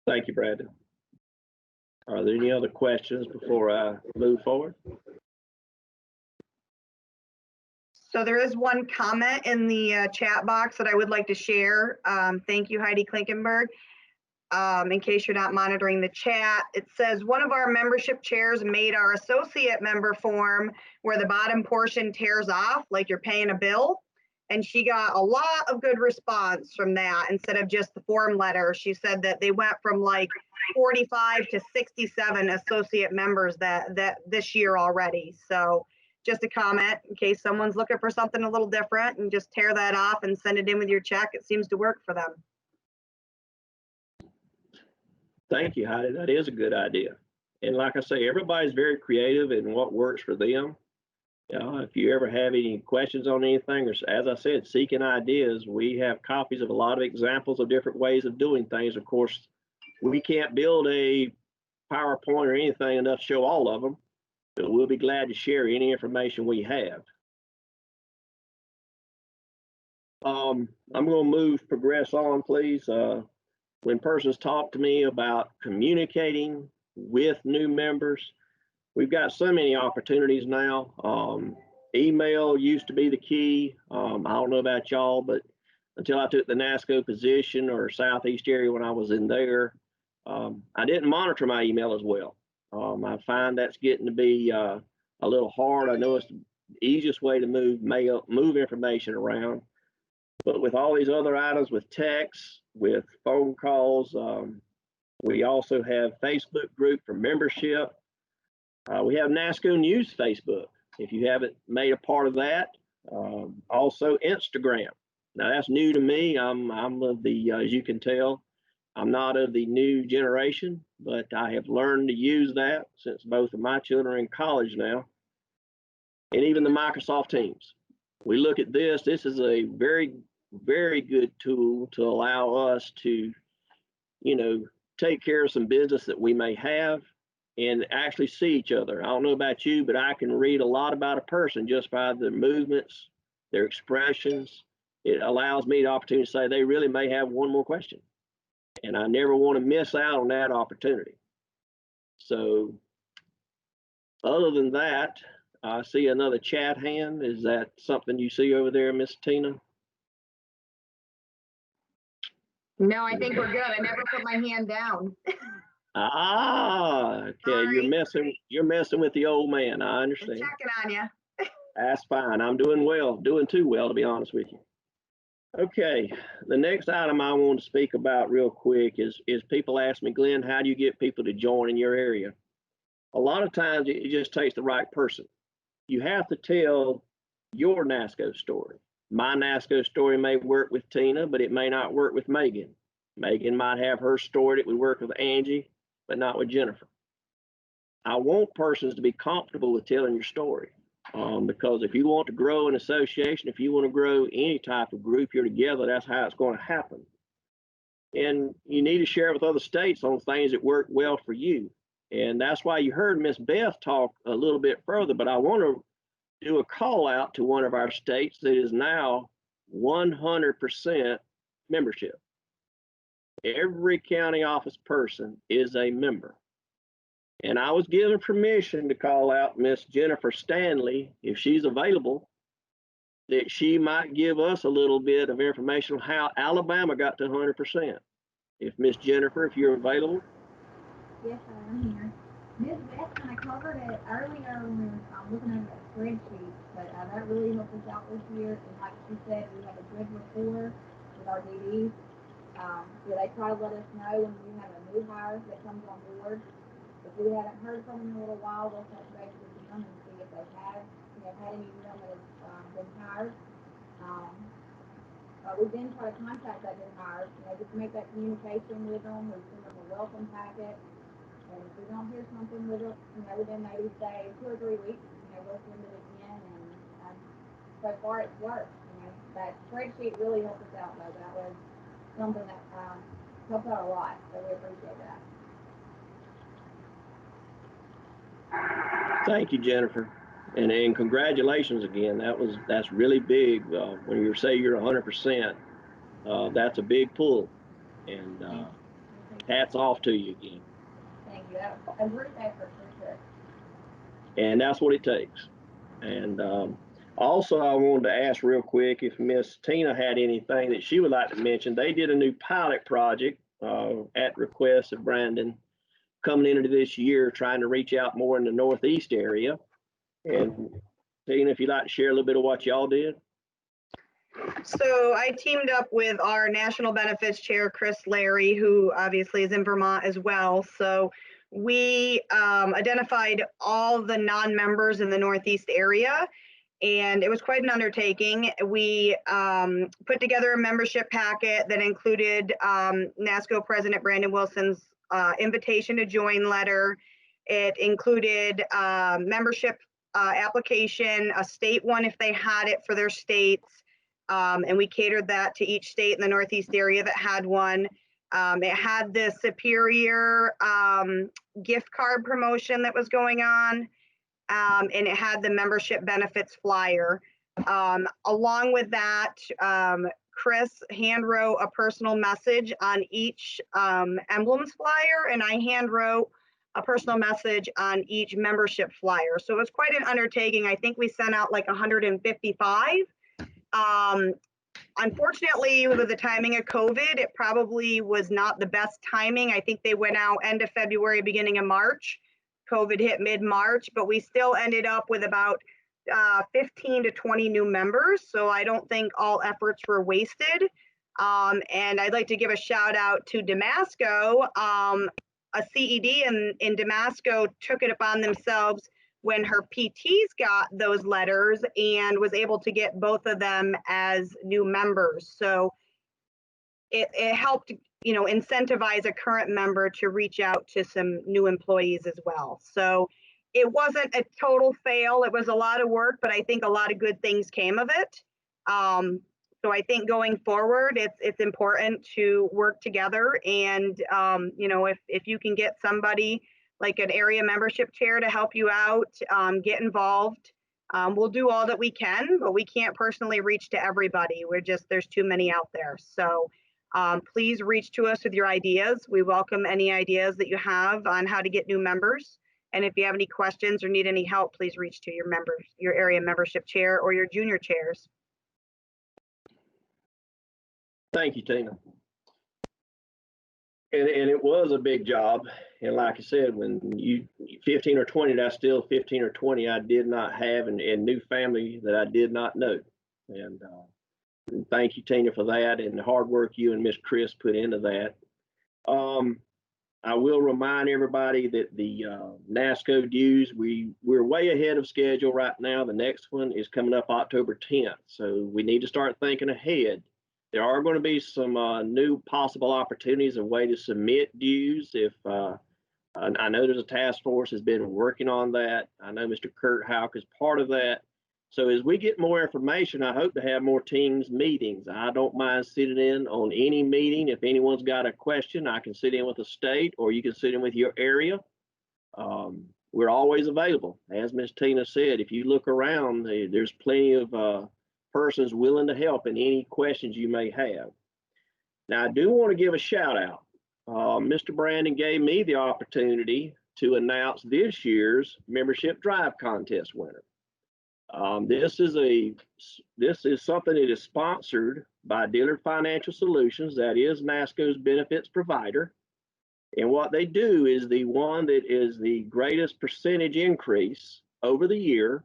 Thank you, Brandon. Are there any other questions before I move forward? So there is one comment in the chat box that I would like to share. Thank you, Heidi Klinkenberg. In case you're not monitoring the chat, it says one of our membership chairs made our associate member form where the bottom portion tears off like you're paying a bill. And she got a lot of good response from that instead of just the form letter. She said that they went from like 45 to 67 associate members that this year already. So just a comment in case someone's looking for something a little different, and just tear that off and send it in with your check. It seems to work for them. Thank you, Heidi. That is a good idea. And like I say, everybody's very creative in what works for them. If you ever have any questions on anything, or as I said, seeking ideas, we have copies of a lot of examples of different ways of doing things. Of course, we can't build a PowerPoint or anything enough to show all of them, but we'll be glad to share any information we have. I'm going to progress on, please. When persons talk to me about communicating with new members, we've got so many opportunities now. Email used to be the key. I don't know about y'all, but until I took the NASCOE position or Southeast area when I was in there, I didn't monitor my email as well. I find that's getting to be a little hard. I know it's the easiest way to move information around. But with all these other items, with texts, with phone calls, we also have Facebook group for membership. We have NASCOE News Facebook, if you haven't made a part of that. Also Instagram. Now that's new to me. I'm of the, as you can tell, I'm not of the new generation, but I have learned to use that since both of my children are in college now. And even the Microsoft Teams. We look at this is a very, very good tool to allow us to, take care of some business that we may have and actually see each other. I don't know about you, but I can read a lot about a person just by their movements, their expressions. It allows me the opportunity to say they really may have one more question. And I never want to miss out on that opportunity. So other than that, I see another chat hand. Is that something you see over there, Miss Tina? No, I think we're good. I never put my hand down. Ah, okay. Sorry. You're messing with the old man. I I'm understand. checking on you. That's fine. I'm doing well, doing too well, to be honest with you. Okay, the next item I want to speak about real quick is people ask me, Glenn, how do you get people to join in your area? A lot of times it just takes the right person. You have to tell your NASCOE story. My NASCOE story may work with Tina, but it may not work with Megan. Megan might have her story that would work with Angie, but not with Jennifer. I want persons to be comfortable with telling your story. Because if you want to grow an association, if you want to grow any type of group, you're together, that's how it's going to happen. And you need to share with other states on things that work well for you. And that's why you heard Miss Beth talk a little bit further, but I want to do a call out to one of our states that is now 100% membership. Every county office person is a member. And I was given permission to call out Miss Jennifer Stanley, if she's available, that she might give us a little bit of information on how Alabama got to 100%. If Miss Jennifer, if you're available. Yes, I am here. Ms. Beth kind of covered it earlier when we were looking at that spreadsheet, but that really helped us out this year. And like she said, we have a good rapport with our DDs. They try to let us know when we have a new hire that comes on board. If we haven't heard from them in a little while, we'll touch base with them and see if they have, had any of them that have been hired. We then try to contact that new hire, just make that communication with them. We send them a welcome packet, and if we don't hear something with it, within maybe say 2 or 3 weeks, we'll send it again. And so far it's worked. That spreadsheet really helped us out, though. That was something that helped out a lot, so we appreciate that. Thank you, Jennifer, and congratulations again. That's really big. When you say you're 100%, that's a big pull, and hats off to you again. Thank you. That was a group effort for sure. And that's what it takes. And also, I wanted to ask real quick if Miss Tina had anything that she would like to mention. They did a new pilot project at request of Brandon, coming into this year, trying to reach out more in the Northeast area. And Tina, if you'd like to share a little bit of what y'all did. So I teamed up with our National Benefits Chair, Chris Larry, who obviously is in Vermont as well. So we identified all the non-members in the Northeast area, and it was quite an undertaking. We put together a membership packet that included NASCOE President Brandon Wilson's invitation to join letter. It included membership application, a state one if they had it for their states, and we catered that to each state in the Northeast area that had one. It had the Superior gift card promotion that was going on, and it had the membership benefits flyer. Along with that, Chris hand wrote a personal message on each emblems flyer, and I hand wrote a personal message on each membership flyer. So it was quite an undertaking. I think we sent out like 155. Unfortunately, with the timing of COVID, it probably was not the best timing. I think they went out end of February, beginning of March. COVID hit mid-March, but we still ended up with about 15 to 20 new members. So I don't think all efforts were wasted. And I'd like to give a shout out to Damasco. A CED in Damasco took it upon themselves when her PTs got those letters and was able to get both of them as new members. So it helped, incentivize a current member to reach out to some new employees as well. So it wasn't a total fail. It was a lot of work, but I think a lot of good things came of it. So I think going forward, it's important to work together. And, if you can get somebody like an area membership chair to help you out, get involved. We'll do all that we can, but we can't personally reach to everybody. There's too many out there. So please reach to us with your ideas. We welcome any ideas that you have on how to get new members. And if you have any questions or need any help, please reach to your area membership chair or your junior chairs. Thank you, Tina. And it was a big job. And like I said, when you 15 or 20, that's still 15 or 20 I did not have, and new family that I did not know. And thank you, Tina, for that and the hard work you and Miss Chris put into that. I will remind everybody that the NASCOE dues, we're way ahead of schedule right now. The next one is coming up October 10th. So we need to start thinking ahead. There are going to be some new possible opportunities, a way to submit dues. If I know there's a task force has been working on that. I know Mr. Kurt Houck is part of that. So as we get more information, I hope to have more teams meetings. I don't mind sitting in on any meeting. If anyone's got a question, I can sit in with the state, or you can sit in with your area. We're always available. As Ms. Tina said, if you look around, there's plenty of persons willing to help in any questions you may have. Now, I do want to give a shout out. Mr. Brandon gave me the opportunity to announce this year's membership drive contest winner. This is something that is sponsored by Dillard Financial Solutions, that is NASCOE's benefits provider. And what they do is the one that is the greatest percentage increase over the year,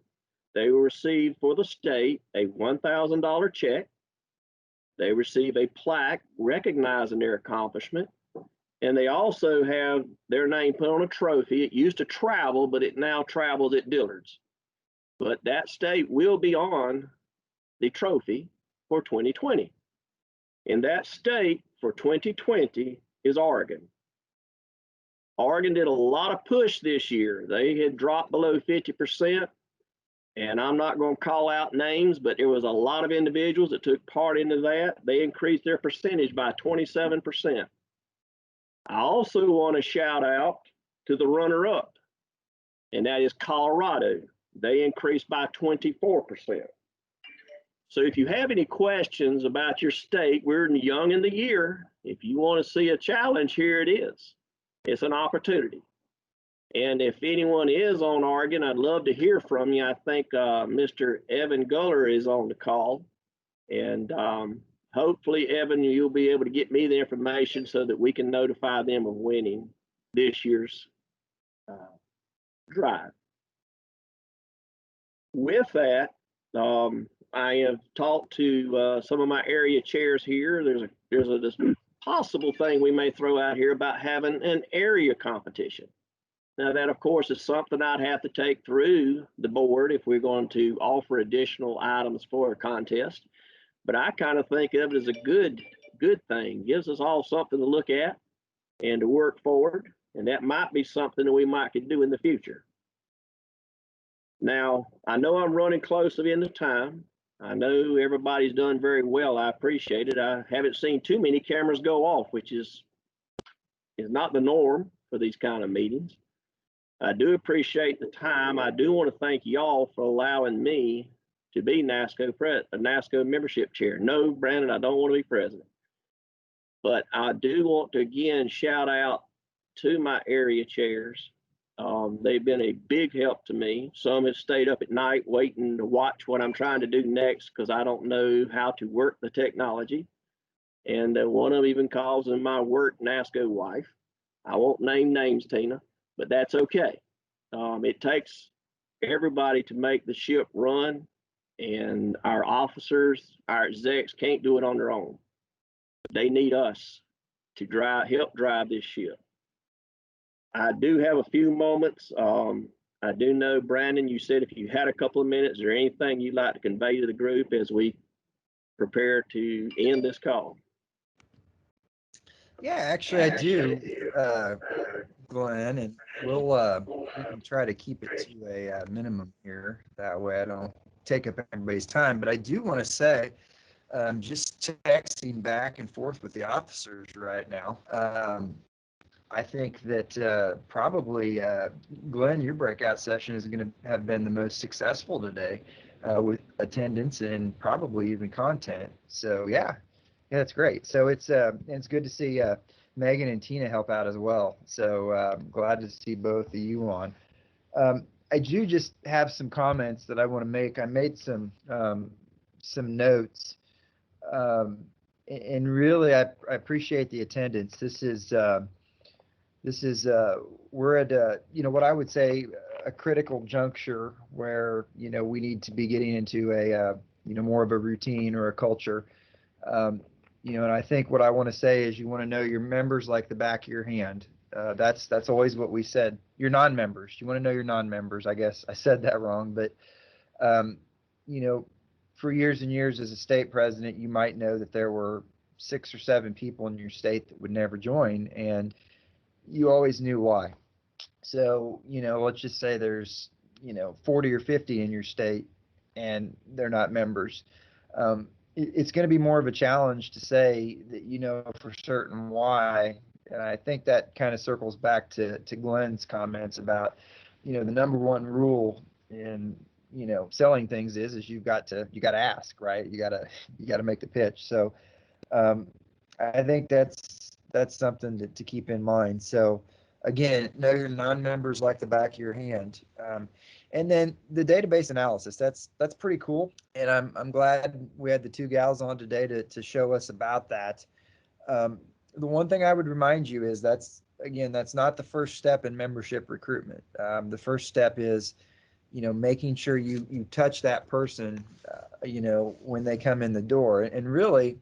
they will receive for the state a $1,000 check. They receive a plaque recognizing their accomplishment. And they also have their name put on a trophy. It used to travel, but it now travels at Dillard's. But that state will be on the trophy for 2020. And that state for 2020 is Oregon. Oregon did a lot of push this year. They had dropped below 50%. And I'm not going to call out names, but there was a lot of individuals that took part into that. They increased their percentage by 27%. I also want to shout out to the runner-up, and that is Colorado. They increased by 24%. So if you have any questions about your state, we're young in the year. If you want to see a challenge, here it is. It's an opportunity. And if anyone is on Oregon, I'd love to hear from you. I think Mr. Evan Guller is on the call. And hopefully, Evan, you'll be able to get me the information so that we can notify them of winning this year's drive. With that, I have talked to some of my area chairs here. There's this possible thing we may throw out here about having an area competition. Now that, of course, is something I'd have to take through the board if we're going to offer additional items for a contest. But I kind of think of it as a good thing. Gives us all something to look at and to work forward. And that might be something that we might could do in the future. Now, I know I'm running close to the end of time. I know everybody's done very well. I appreciate it. I haven't seen too many cameras go off, which is not the norm for these kind of meetings. I do appreciate the time. I do want to thank y'all for allowing me to be a NASCOE membership chair. No, Brandon, I don't want to be president. But I do want to again shout out to my area chairs. They've been a big help to me. Some have stayed up at night waiting to watch what I'm trying to do next because I don't know how to work the technology. And one of them even calls them my work NASCOE wife. I won't name names, Tina, but that's okay. It takes everybody to make the ship run, and our officers, our execs can't do it on their own. They need us to help drive this ship. I do have a few moments. I do know, Brandon, you said if you had a couple of minutes, is there anything you'd like to convey to the group as we prepare to end this call? Yeah, actually I do, Glenn, and we can try to keep it to a minimum here. That way I don't take up everybody's time. But I do want to say, just texting back and forth with the officers right now. I think that probably, Glenn, your breakout session is going to have been the most successful today with attendance and probably even content. So yeah, that's great. So it's good to see Megan and Tina help out as well. So glad to see both of you on. I do just have some comments that I want to make. I made some notes, and really I appreciate the attendance. We're at what I would say a critical juncture where we need to be getting into a more of a routine or a culture. And I think what I want to say is you want to know your members like the back of your hand. That's always what we said. Your non-members. You want to know your non-members. I guess I said that wrong, but for years and years as a state president, you might know that there were 6 or 7 people in your state that would never join, and you always knew why. So, let's just say there's, 40 or 50 in your state and they're not members. It's going to be more of a challenge to say that, for certain why. And I think that kind of circles back to Glenn's comments about, the number one rule in, selling things is you got to ask, right? You got to make the pitch. So, I think that's something to keep in mind. So again, know your non-members like the back of your hand. And then the database analysis, that's pretty cool. And I'm glad we had the 2 gals on today to show us about that. The one thing I would remind you is that's not the first step in membership recruitment. The first step is, making sure you touch that person, when they come in the door. And really,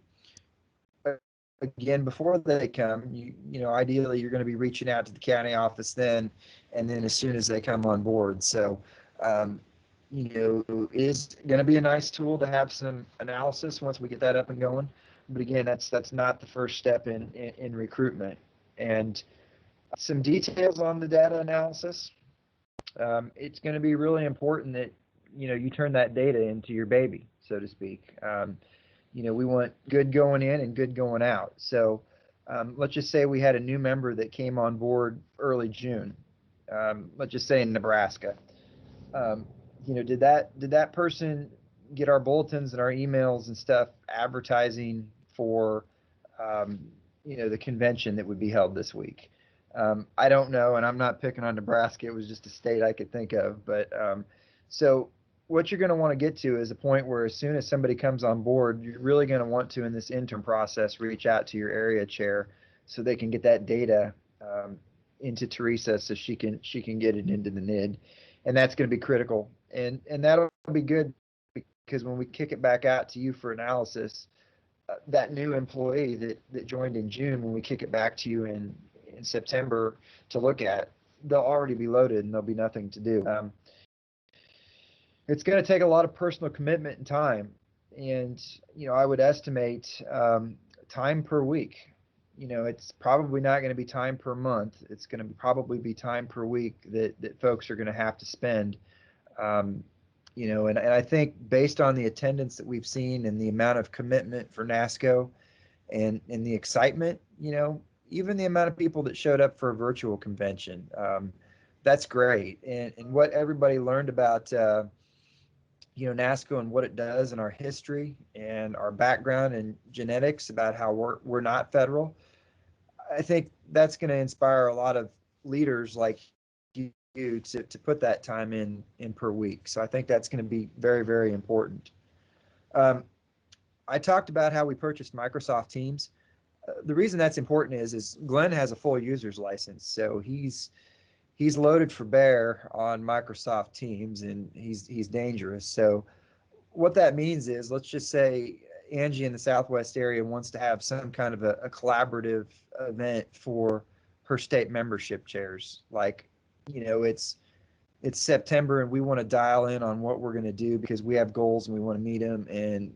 again, before they come, ideally you're going to be reaching out to the county office then, and then as soon as they come on board. So, it is going to be a nice tool to have some analysis once we get that up and going. But again, that's not the first step in recruitment. And some details on the data analysis. It's going to be really important that you turn that data into your baby, so to speak. We want good going in and good going out. So let's just say we had a new member that came on board early June. Let's just say in Nebraska. Did that person get our bulletins and our emails and stuff advertising for the convention that would be held this week? I don't know, and I'm not picking on Nebraska. It was just a state I could think of. But so what you're going to want to get to is a point where as soon as somebody comes on board, you're really going to want to, in this interim process, reach out to your area chair so they can get that data into Teresa so she can get it into the NID. And that's going to be critical. And that'll be good because when we kick it back out to you for analysis, that new employee that joined in June, when we kick it back to you in September to look at, they'll already be loaded and there'll be nothing to do. It's going to take a lot of personal commitment and time. And, I would estimate time per week. It's probably not going to be time per month. It's going to probably be time per week that folks are going to have to spend. And I think based on the attendance that we've seen and the amount of commitment for NASCOE and the excitement, even the amount of people that showed up for a virtual convention, that's great. And what everybody learned about NASCOE and what it does and our history and our background and genetics about how we're not federal, I think that's going to inspire a lot of leaders like you to put that time in per week. So I think that's going to be very, very important. I talked about how we purchased Microsoft Teams. The reason that's important is Glenn has a full user's license, so he's loaded for bear on Microsoft Teams, and he's dangerous. So what that means is, let's just say Angie in the Southwest area wants to have some kind of a collaborative event for her state membership chairs. Like, it's September and we want to dial in on what we're going to do because we have goals and we want to meet them and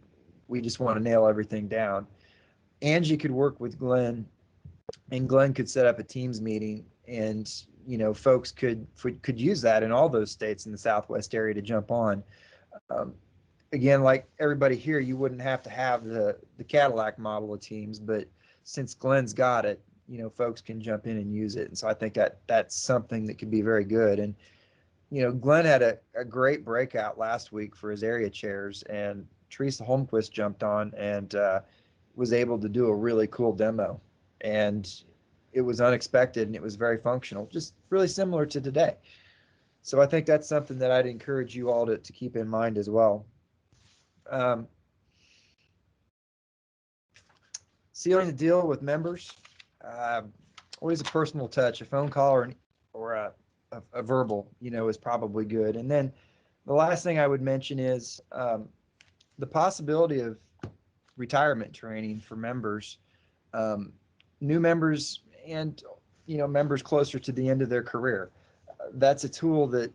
we just want to nail everything down. Angie could work with Glenn, and Glenn could set up a Teams meeting, and folks could use that in all those states in the Southwest area to jump on. Again, like everybody here, you wouldn't have to have the Cadillac model of Teams, but since Glenn's got it, you know, folks can jump in and use it. And so I think that that's something that could be very good. And, you know, Glenn had a great breakout last week for his area chairs, and Teresa Holmquist jumped on and was able to do a really cool demo. And it was unexpected and it was very functional, just really similar to today. So I think that's something that I'd encourage you all to keep in mind as well. Sealing the deal with members, always a personal touch. A phone call or a verbal, you know, is probably good. And then the last thing I would mention is the possibility of retirement training for members, new members, and, you know, members closer to the end of their career. That's a tool that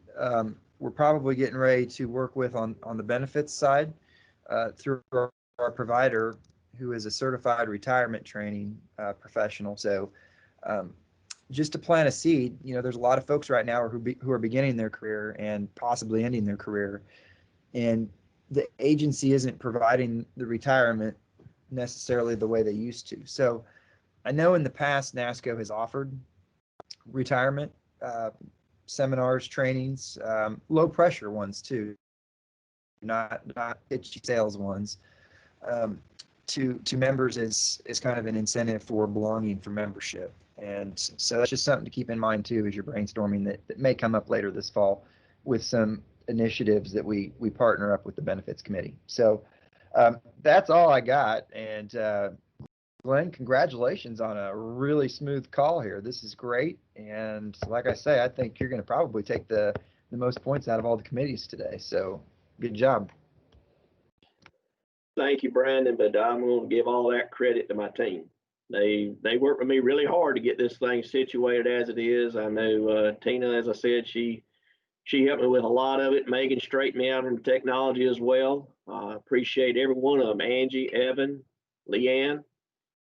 we're probably getting ready to work with on the benefits side through our provider, who is a certified retirement training professional. So just to plant a seed, you know, there's a lot of folks right now who are beginning their career and possibly ending their career, and the agency isn't providing the retirement necessarily the way they used to. So I know in the past NASCOE has offered retirement seminars, trainings, low pressure ones too, not itchy sales ones, to members as kind of an incentive for belonging for membership. And so that's just something to keep in mind too as you're brainstorming that may come up later this fall with some initiatives that we partner up with the benefits committee. So that's all I got. And Glenn, congratulations on a really smooth call here. This is great. And like I say, I think you're going to probably take the most points out of all the committees today. So good job. Thank you, Brandon, but I'm going to give all that credit to my team. They worked with me really hard to get this thing situated as it is. I know Tina, as I said, she helped me with a lot of it. Megan straightened me out on the technology as well. I appreciate every one of them, Angie, Evan, Leanne,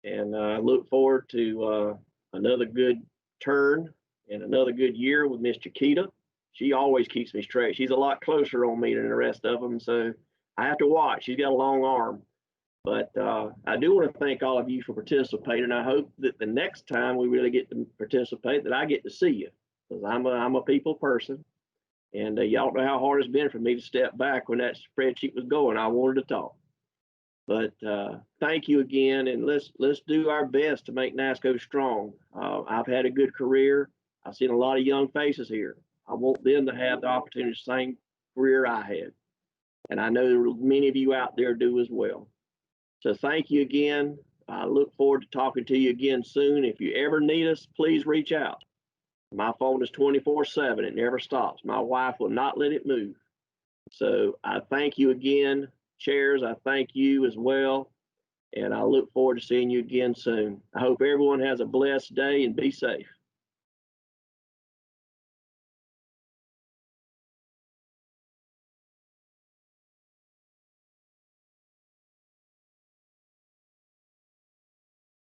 and I look forward to another good turn and another good year with Miss Chiquita. She always keeps me straight. She's a lot closer on me than the rest of them, so I have to watch. She's got a long arm. But I do want to thank all of you for participating. I hope that the next time we really get to participate, that I get to see you, because I'm a people person. And y'all know how hard it's been for me to step back when that spreadsheet was going. I wanted to talk. But thank you again, and let's do our best to make NASCOE strong. I've had a good career. I've seen a lot of young faces here. I want them to have the opportunity, the same career I had. And I know many of you out there do as well. So thank you again. I look forward to talking to you again soon. If you ever need us, please reach out. My phone is 24/7. It never stops. My wife will not let it move. So I thank you again, chairs. I thank you as well. And I look forward to seeing you again soon. I hope everyone has a blessed day and be safe.